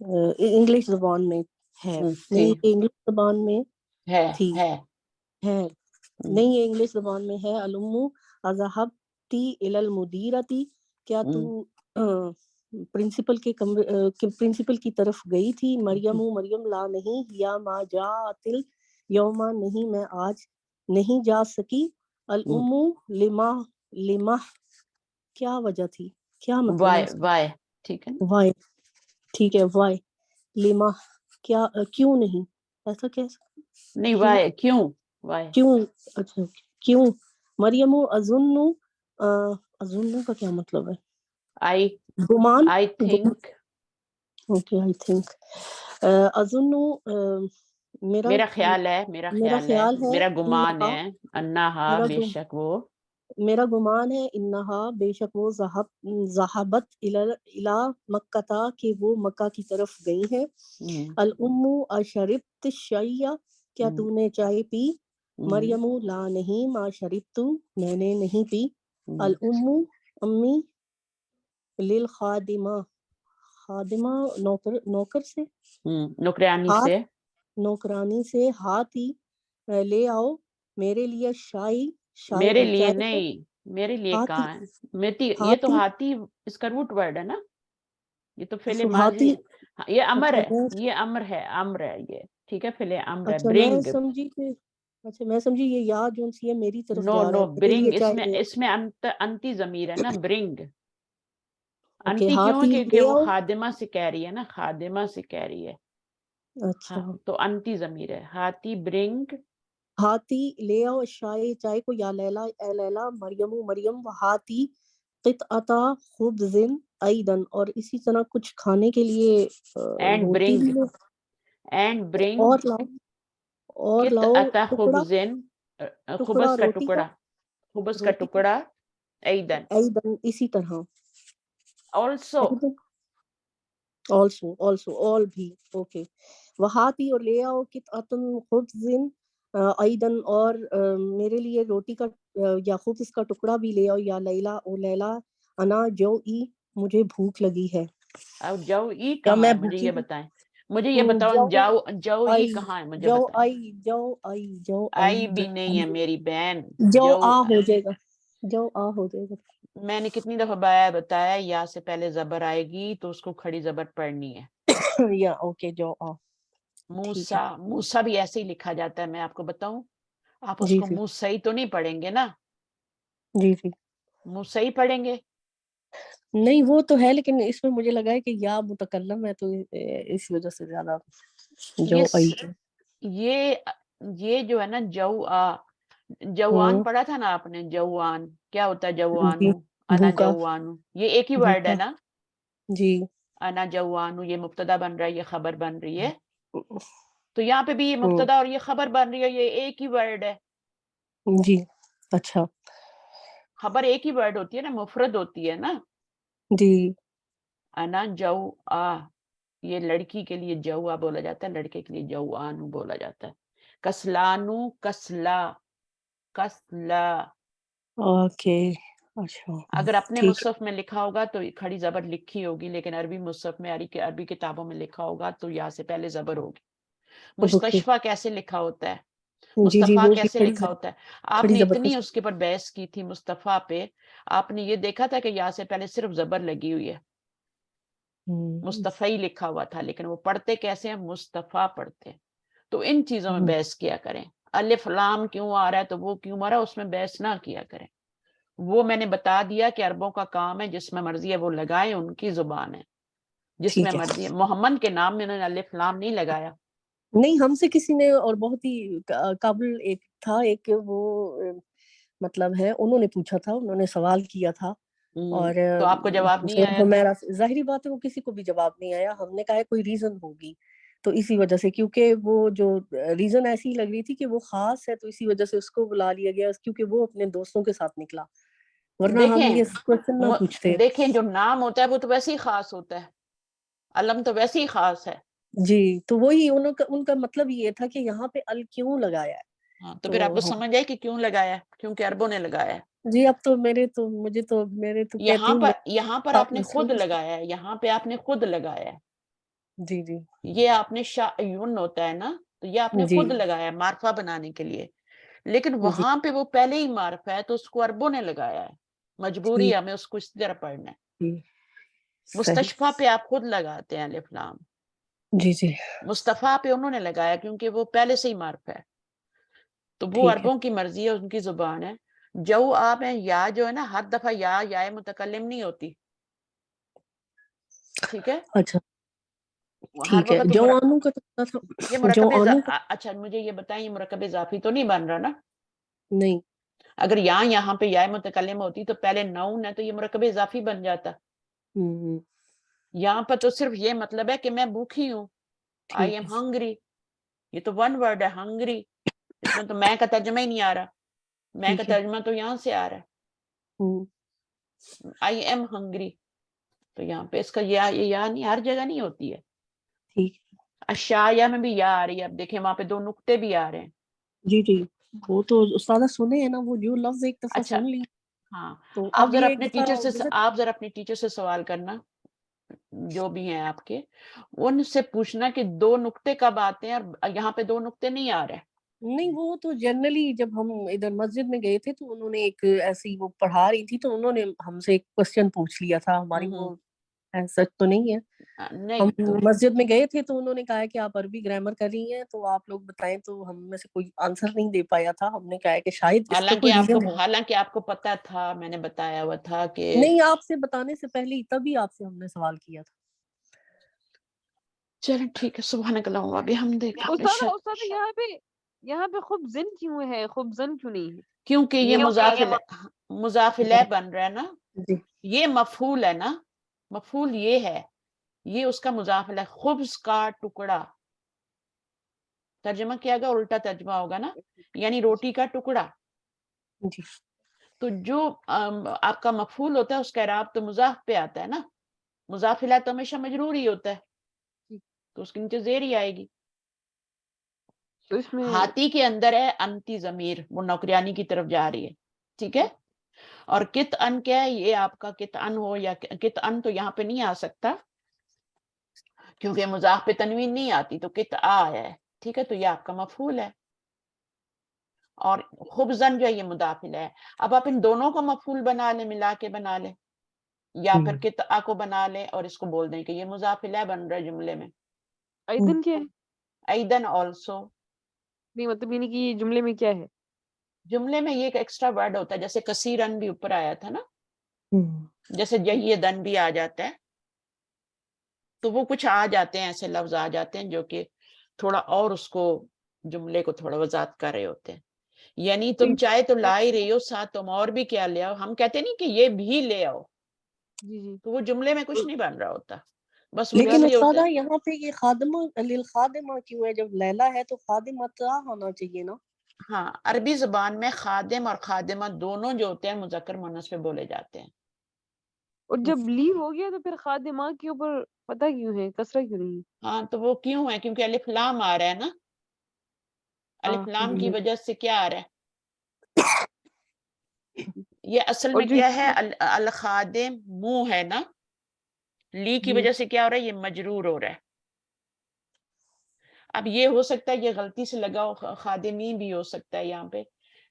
انگلش زبان میں ہے. نہیں یہ انگلش زبان میں تھی، ہے نہیں یہ انگلش زبان میں ہے. الام ذهبتی الی المدیرۃ، کیا تو پرنسپل کی طرف گئی تھی؟ مریم لا نہیں، یا ما جاءت الیوم، نہیں میں آج نہیں جا سکی. الام لما، کیا وجہ تھی، کیا مطلب ہے اس کا؟ وائے. ٹھیک ہے نا، وائی. ٹھیک ہے. وائی لما، کیا، کیوں نہیں، ایسا کیسا؟ نہیں وائے، کیوں، وائے کیوں. اچھا کیوں. مریم اظن کا کیا مطلب ہے؟ گمان. I think، okay I think. اظن میرا خیال ہے، میرا گمان انہا، ہے، انہا بے شک وہ، میرا گمان ہے، انہا بے شک وہ، ذہبت الی مکہ، کہ وہ مکہ کی طرف گئی ہیں. الام اشربت الشائی، کیا تو نے چائے پی؟ مریم لا نہیں، ما شربت میں نے نہیں پی، الام امی، للخادمہ خادمہ نوکر سے، نوکرانی ہاتھ سے، نوکرانی سے، ہاتھی لے آؤ میرے لیے شائی میرے لیے چائے کو، نہیں، میرے لیے ہاتھی کہاں ہے؟ یہ تو ہاتھی ہاتھی اس کا روٹ ورڈ ہے نا، یہ تو فعل ہاتھی ماضی ہے، یہ امر اچھا ہے، یہ امر ہے یہ، ٹھیک ہے، فعل امر ہے، اچھا میں برنگ، سمجھی کہ میں سمجھی یہ یا جو سی ہے میری طرف نو جا رہا نو ہے، میرے برنگ، لیے چاہیے. اس میں انتی ضمیر ہے نا، برنگ، اوکے انتی کیوں ہے ہاتھی کیونکہ لے وہ آؤ. خادمہ سے کہہ رہی ہے نا، خادمہ سے کہہ رہی ہے، اچھا تو انتی ضمیر ہے، ہاتھی برنگ، ہاتھی لے آؤ چائے کو، یا لیلا اے لیلا، مریم و ہاتھی قطعتا خبز ایدن، اور اسی طرح کچھ کھانے کے لیے اینڈ روٹی برنگ، بھی، اور لاؤ قطعۃ خبزن، خبز کا روٹی کا، ٹکڑا، خبز کا روٹی ٹکڑا، ایدن، ایدن اسی طرح، آلسو، also all بھی، اوکے. وہاتی اور لے آؤ قطعۃ خبز ایدن، اور میرے لیے روٹی کا یا خبز کا ٹکڑا بھی لے آؤ، یا لیلا او لیلا، انا جوئی مجھے بھوک لگی ہے، اب جوئی یا کہاں میں ہے مجھے بھوکی یہ ہوں. بتائیں، مجھے یہ بتاؤ جوئی کہاں ہے مجھے بتائیں، جو آئی بھی نہیں ہے میری بہن، جو آ ہو جائے گا، جو آ ہو جائے گا. میں نے کتنی دفعہ بتایا یا سے پہلے زبر آئے گی تو اس کو کھڑی زبر پڑھنی ہے، یا اوکے جو آ، ٹھیک ہے. موسیٰ بھی ایسے ہی لکھا جاتا ہے، میں آپ کو بتاؤں، آپ اس جی کو جی موسیٰ تو نہیں پڑھیں گے نا، جی جی موسیٰ پڑھیں گے، نہیں وہ تو ہے، لیکن اس میں مجھے لگا ہے کہ یا متکلم ہے تو اس وجہ سے زیادہ جو آئی. یہ جو ہے نا جوان پڑھا تھا نا آپ نے، جوان کیا ہوتا ہے، جی جوانو، انا بھوکا، جوانو، یہ ایک ہی ورڈ ہے بھوکا نا، جی انا جوانو، یہ مبتدا بن رہا ہے، یہ خبر بن رہی ہے، تو یہاں پہ بھی یہ مبتدا اور یہ خبر بن رہی ہے، یہ ایک ہی ورڈ ہے، جی اچھا خبر ایک ہی ورڈ ہوتی ہے نا، مفرد ہوتی ہے نا، جی انا جو یہ لڑکی کے لیے جوا بولا جاتا ہے، لڑکے کے لیے جوانو بولا جاتا ہے، کسلانو، کسلا، اوکے اچھا اگر اپنے ٹھیک مصحف میں لکھا ہوگا تو کھڑی زبر لکھی ہوگی، لیکن عربی مصحف میں، عربی کتابوں میں لکھا ہوگا تو یا سے پہلے زبر ہوگی. اوکے مستشفیٰ کیسے لکھا ہوتا ہے، جی جی مصطفیٰ وہ بھی کیسے کھڑی لکھا ہوتا ہے، آپ کھڑی نے زبر کے اتنی ساتھ. اس کے پر بحث کی تھی مصطفیٰ پہ، آپ نے یہ دیکھا تھا کہ یا سے پہلے صرف زبر لگی ہوئی ہے، مصطفی لکھا ہوا تھا، لیکن وہ پڑھتے کیسے ہیں، مصطفیٰ پڑھتے ہیں. تو ان چیزوں میں بحث کیا کریں، الف لام کیوں آ رہا ہے تو وہ کیوں آ رہا ہے، اس میں بحث نہ کیا کریں. وہ میں نے بتا دیا کہ عربوں کا کام ہے، جس میں مرضی ہے وہ لگائے، ان کی زبان ہے، جس میں ٹھیک ہے. مرضی ہے. محمد کے نام میں انہوں نے الف لام نہیں لگایا. نہیں ہم سے کسی نے، اور بہت ہی قابل ایک تھا، ایک وہ مطلب ہے، انہوں نے پوچھا تھا، انہوں نے سوال کیا تھا، اور تو آپ کو جواب نہیں آیا تھا؟ میرا ظاہری بات ہے وہ کسی کو بھی جواب نہیں آیا. ہم نے کہا کوئی ریزن ہوگی، تو اسی وجہ سے، کیونکہ وہ جو ریزن ایسی لگ رہی تھی کہ وہ خاص ہے، تو اسی وجہ سے اس کو بلا لیا گیا، کیونکہ وہ اپنے دوستوں کے ساتھ نکلا، ورنہ ہم یہ کوشچن نہ پوچھتے. دیکھیں جو نام ہوتا ہے وہ تو ویسے ہی خاص ہوتا ہے، علم تو ویسے ہی خاص ہے. جی تو وہی ان کا مطلب یہ تھا کہ یہاں پہ ال کیوں لگایا ہے. تو پھر آپ کو سمجھ آئے کہ کیوں لگایا، کیونکہ عربوں نے لگایا ہے. جی اب تو میرے تو کہتی ہوں یہاں پر آپ نے خود لگایا ہے، یہاں پہ آپ نے خود لگایا ہے. جی جی یہ آپ نے شاعون ہوتا ہے نا، تو یہ آپ نے جی خود لگایا ہے معرفہ بنانے کے لیے، لیکن جی وہاں پہ وہ پہلے ہی معرفہ ہے تو اس کو عربوں نے لگایا ہے، مجبوری ٹھیک ہمیں اس کو اس طرح پڑھنا ہے. جی صحیح مستشفیٰ پہ آپ خود لگاتے ہیں الف لام، جی جی مصطفیٰ پہ انہوں نے لگایا کیونکہ وہ پہلے سے ہی معرفہ ہے، تو وہ ٹھیک ہے. عربوں کی مرضی ہے، ان کی زبان ہے. جو آپ ہیں، یا جو ہے نا ہر دفعہ یا متکلم نہیں ہوتی، ٹھیک ہے، اچھا ہر ٹھیک ہے. وقت جو آنو کا تو تھا، یہ جو مرکب آنو کا اچھا مجھے یہ بتائیں، یہ مرکب اضافی تو نہیں بن رہا نا؟ نہیں. اگر یہاں پہ یا متکلم ہوتی تو پہلے نون ہے تو یہ مرکب اضافی بن جاتا. یہاں پر تو صرف یہ مطلب ہے کہ میں بھوکی ہوں، آئی ٹھیک ایم ہے. ہنگری، یہ تو ون ورڈ ہے ہنگری، اس میں تو میں کا ترجمہ ہی نہیں آ رہا، میں کا ٹھیک ہے. ترجمہ تو یہاں سے آ رہا ہے، آئی ایم ہنگری، تو یہاں پہ اس کا یا نہیں، ہر جگہ نہیں ہوتی ہے. ٹھیک ہے. اشایا میں بھی یا آ رہی ہے، اب دیکھیں وہاں پہ دو نقطے بھی آ رہے ہیں، جی جی وہ تو استاذہ سنے ہیں نا, وہ جو لفظ ایک دفعہ اچھا سن لی ہاں تو آپ اب ذرا یہ ایک اپنے دفعہ ٹیچر سے visit- آپ ذرا اپنے ٹیچر سے سوال کرنا, جو بھی ہیں آپ کے, ان سے پوچھنا کہ 2 نقطے کب آتے ہیں, اور یہاں پہ 2 نقطے نہیں آ رہے. نہیں وہ تو جنرلی جب ہم ادھر مسجد میں گئے تھے تو انہوں نے ایک ایسی وہ پڑھا رہی تھی تو انہوں نے ہم سے ایک کوسچن پوچھ لیا تھا, ہماری وہ سچ تو نہیں ہے, نہیں ہم تو مسجد میں گئے تھے تو انہوں نے کہا کہ آپ عربی گرامر کر رہی ہیں تو آپ لوگ بتائیں, تو ہم میں سے کوئی آنسر نہیں دے پایا تھا. ہم نے کہا کہ شاید اس کا کوئی ریزن ہے. حالانکہ آپ کو پتا تھا, میں نے بتایا ہوا تھا کہ نہیں, آپ سے بتانے سے پہلے ہی تبھی آپ سے ہم نے سوال کیا تھا. چلیں ٹھیک ہے, سبحانک اللہم و بحمدک. استاد یہاں پہ خبزن کیوں ہے, خبزن کیوں نہیں ہے؟ کیونکہ یہ مضاف الیہ بن رہا ہے نا, جی یہ مفعول ہے نا, مفعول یہ ہے, یہ اس کا مضاف الیہ, خبز کا ٹکڑا. ترجمہ کیا گیا الٹا ترجمہ ہوگا نا, یعنی روٹی کا ٹکڑا. جی تو جو آپ کا مفعول ہوتا ہے اس کا اعراب تو مضاف پہ آتا ہے نا, مضاف الیہ تو ہمیشہ مجرور ہی ہوتا ہے, تو اس کے نیچے زیر ہی آئے گی. تو اس میں ہاتھی کے اندر ہے انتی ضمیر, وہ نوکریانی کی طرف جا رہی ہے, ٹھیک ہے. اور کت ان کیا ہے, یہ آپ کا کت ان ہو یا کت ان تو یہاں پہ نہیں آ سکتا کیونکہ مضاف پہ تنوین نہیں آتی, تو کت آ ہے, ٹھیک ہے. تو یہ آپ کا مفعول ہے, اور خبزن جو ہے یہ مضاف الیہ ہے. اب آپ ان دونوں کو مفعول بنا لیں, ملا کے بنا لیں, یا پھر کت آ کو بنا لیں اور اس کو بول دیں کہ یہ مضاف الیہ بن رہا ہے جملے میں. ایدن کیا ہے؟ ایدن آلسو, نہیں مطلب یعنی کہ یہ جملے میں کیا ہے؟ جملے میں یہ ایک ایکسٹرا ورڈ ہوتا ہے, جیسے کثیرن بھی اوپر آیا تھا نا, جیسے جیدن بھی آ جاتا ہے, تو وہ کچھ آ جاتے ہیں, ایسے لفظ آ جاتے ہیں جو کہ تھوڑا اور اس کو جملے کو تھوڑا وضاحت کر رہے ہوتے ہیں. یعنی تم چاہے تو لا ہی رہی ہو, ساتھ تم اور بھی کیا لے آؤ, ہم کہتے نہیں کہ یہ بھی لے آؤ, جی جی تو وہ جملے میں کچھ نہیں بن رہا ہوتا, بس وہ لیکن اس لیے ہوتا استاذہ ہے. یہاں پہ یہ خادمہ للخادمہ کیوں ہے؟ جب لیلا ہے تو خادمہ ہونا چاہیے نا. ہاں, عربی زبان میں خادم اور خادمہ دونوں جو ہوتے ہیں مذکر مؤنث پہ بولے جاتے ہیں. اور جب لی ہو گیا تو پھر خادمہ کے اوپر پتہ کیوں ہے, کسرہ کیوں نہیں ہے؟ ہاں تو وہ کیوں ہے, کیونکہ الف لام آ رہا ہے نا, الف لام کی وجہ سے کیا آ رہا ہے, یہ اصل اور میں جو کیا ہے, الخادم منہ ہے نا, لی کی جی وجہ سے کیا ہو رہا ہے, یہ مجرور ہو رہا ہے. اب یہ ہو سکتا ہے یہ غلطی سے لگا ہو, خادمی بھی ہو سکتا ہے یہاں پہ,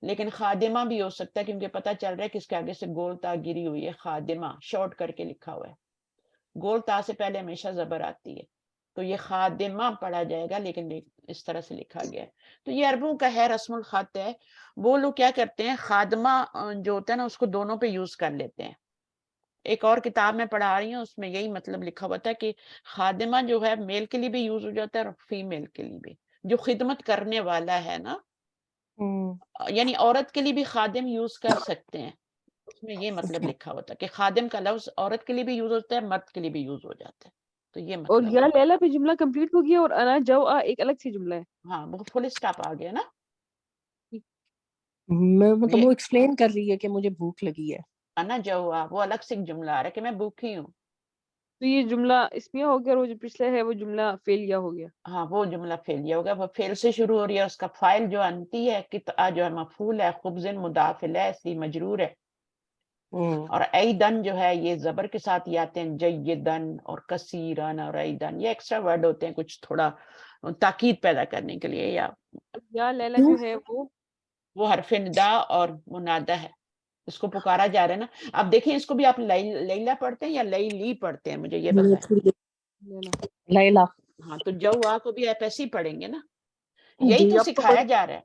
لیکن خادمہ بھی ہو سکتا ہے, کیونکہ پتہ چل رہا ہے کہ اس کے آگے سے گول تا گری ہوئی ہے, خادمہ شارٹ کر کے لکھا ہوا ہے, گول تا سے پہلے ہمیشہ زبر آتی ہے, تو یہ خادمہ پڑھا جائے گا, لیکن اس طرح سے لکھا گیا ہے. تو یہ عربوں کا ہے, رسم الخط ہے. وہ لوگ کیا کرتے ہیں, خادمہ جو ہوتا ہے نا اس کو دونوں پہ یوز کر لیتے ہیں. ایک اور کتاب میں پڑھا رہی ہوں, اس میں یہی مطلب لکھا ہوا تھا کہ خادمہ جو ہے میل کے لیے بھی یوز ہو جاتا ہے اور فیمیل کے لیے بھی, جو خدمت کرنے والا ہے نا, یعنی عورت کے لیے بھی خادم یوز کر سکتے ہیں. اس میں یہ مطلب لکھا ہوا تھا کہ خادم کا لفظ عورت کے لیے بھی یوز ہوتا ہے, مرد کے لیے بھی یوز ہو جاتا ہے, تو یہ اور مطلب یا ہے. لیلا پہ جملہ کمپلیٹ ہو گیا, اور انا جو ایک الگ سی جملہ ہے. ہاں وہ فل اسٹاپ آ گیا نا, میں مطلب یہ وہ ایکسپلین کر رہی ہے کہ مجھے بھوک لگی ہے. انا جو وہ الگ سے ایک جملہ آ رہا ہے کہ میں بھوکی ہوں. تو یہ جملہ اسمیہ ہو گیا, اور وہ جو پچھلا ہے وہ جملہ فعلیہ ہو گیا. ہاں وہ جملہ فعلیہ ہوگا, وہ فعل سے شروع ہو رہی ہے, اس کا فاعل جو انتی ہے, قطعہ جو ہے مفعول ہے, خبزن مضاف الیہ اس لیے مجرور ہے, اور ایدن جو ہے یہ زبر کے ساتھ یہ آتے ہیں, جیدن اور کثیرن اور ایدن, یہ ایکسٹرا ورڈ ہوتے ہیں کچھ تھوڑا تاکید پیدا کرنے کے لیے. یا لیلا جو ہے وہ حرف ندا اور منادہ ہے, اس کو پکارا جا رہا ہے نا. اب دیکھیں اس کو بھی آپ لیلا پڑھتے ہیں یا لیلی پڑھتے ہیں, مجھے یہ بتائیں. لیلا. ہاں تو جوا کو بھی آپ ایسے ہی پڑھیں گے نا, یہی جی تو اب سکھایا جا رہا ہے,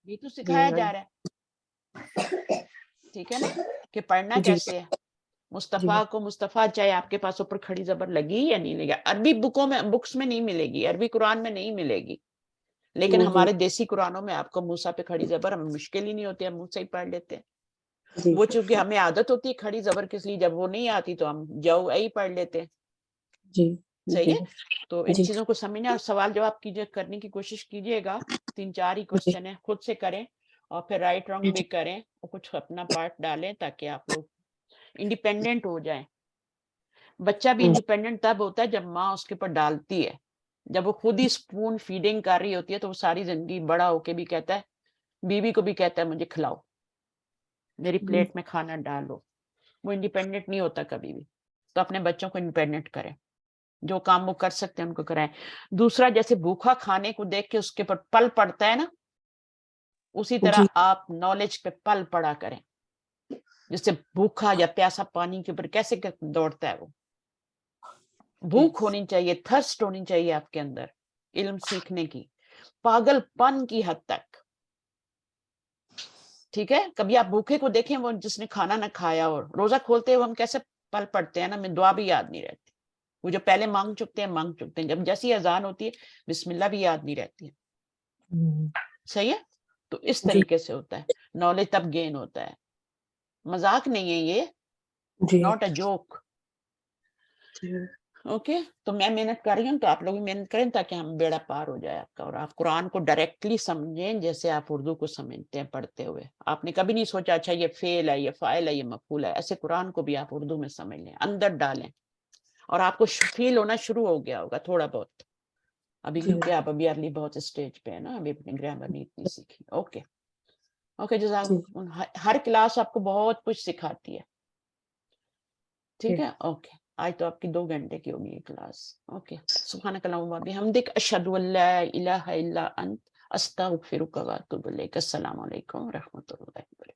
یہ تو جی سکھایا جا رہا ہے, ٹھیک ہے نا, کہ پڑھنا جی کیسے ہے. جی مصطفیٰ کو مصطفیٰ چاہے آپ کے پاس اوپر کھڑی زبر لگی یا نہیں لگی, عربی بکس میں نہیں ملے گی, عربی قرآن میں نہیں ملے گی, لیکن ہمارے دیسی قرآنوں میں آپ کو موسیٰ پہ کھڑی زبر ہمیں مشکل ہی نہیں ہوتی, ہم منہ سے ہی پڑھ لیتے ہیں. وہ چونکہ ہمیں عادت ہوتی ہے کھڑی زبر کس لیے, جب وہ نہیں آتی تو ہم جو اے پڑھ لیتے ہیں. جی صحیح ہے, تو ان جی چیزوں کو سمجھنا اور سوال جواب کیجیے, کرنے کی کوشش کیجیے گا. 3-4 ہی کوشچن ہیں, خود سے کریں, اور پھر رائٹ رانگ بھی کریں, اور کچھ اپنا پارٹ ڈالیں تاکہ آپ لوگ انڈیپینڈنٹ ہو جائیں. بچہ بھی انڈیپینڈنٹ تب ہوتا ہے جب ماں اس کے اوپر ڈالتی ہے. جب وہ خود ہی اسپون فیڈنگ کر رہی ہوتی ہے تو وہ ساری زندگی بڑا ہو کے بھی کہتا ہے بیوی کو بھی کہتا ہے مجھے کھلاؤ، میری پلیٹ میں کھانا ڈالو. وہ انڈیپینڈنٹ نہیں ہوتا کبھی بھی. تو اپنے بچوں کو انڈیپینڈنٹ کریں، جو کام وہ کر سکتے ہیں ان کو کرائیں. دوسرا، جیسے بھوکا کھانے کو دیکھ کے اس کے اوپر پل پڑتا ہے نا، اسی طرح آپ نالج پہ پل پڑا کریں. جس سے بھوکا یا پیاسا پانی کے اوپر کیسے دوڑتا ہے وہ. بھوک ہونی چاہیے، تھرسٹ ہونی چاہیے آپ کے اندر علم سیکھنے کی، پاگل پن کی حد تک. ٹھیک ہے، کبھی آپ بھوکے کو دیکھیں، وہ جس نے کھانا نہ کھایا، اور روزہ کھولتے ہوئے ہم کیسے پل پڑتے ہیں نا، ہمیں دعا بھی یاد نہیں رہتی. وہ جو پہلے مانگ چکتے ہیں، جب جیسی اذان ہوتی ہے بسم اللہ بھی یاد نہیں رہتی ہے. صحیح ہے. تو اس طریقے سے ہوتا ہے، نالج تب گین ہوتا ہے. مذاق نہیں ہے یہ، ناٹ اے جوک. اوکے. تو میں محنت کر رہی ہوں، تو آپ لوگ بھی محنت کریں تاکہ ہم بیڑا پار ہو جائے آپ کا، اور آپ قرآن کو ڈائریکٹلی سمجھیں جیسے آپ اردو کو سمجھتے ہیں پڑھتے ہوئے. آپ نے کبھی نہیں سوچا اچھا یہ فعل ہے، یہ فاعل ہے، یہ مفعول ہے. ایسے قرآن کو بھی آپ اردو میں سمجھ لیں، اندر ڈالیں، اور آپ کو فیل ہونا شروع ہو گیا ہوگا تھوڑا بہت ابھی، کیونکہ آپ ابھی ارلی بہت اسٹیج پہ ہے نا، ابھی اپنی گرامر نہیں اتنی سیکھی. Okay okay. جزاک. ہر کلاس آپ کو بہت کچھ سکھاتی ہے. ٹھیک ہے. اوکے. آج تو آپ کی 2 گھنٹے کی ہوگی یہ کلاس. اوکے. سبحانک اللہم و بحمدک، اشہد ان لا الہ الا انت، استغفرک و اتوب الیک. السلام علیکم و رحمۃ اللہ وبرکاتہ.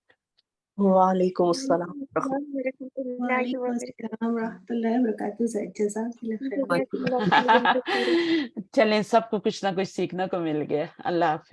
وعلیکم السلام ورحمۃ اللہ وعلیکم وبرکاتہ. السلام ورحمۃ اللہ وبرکاتہ. جزاک اللہ خیر. جزاک اللہ خیرا کثیرا. چلیں، سب کو کچھ نہ کچھ سیکھنے کو مل گیا. اللہ حافظ.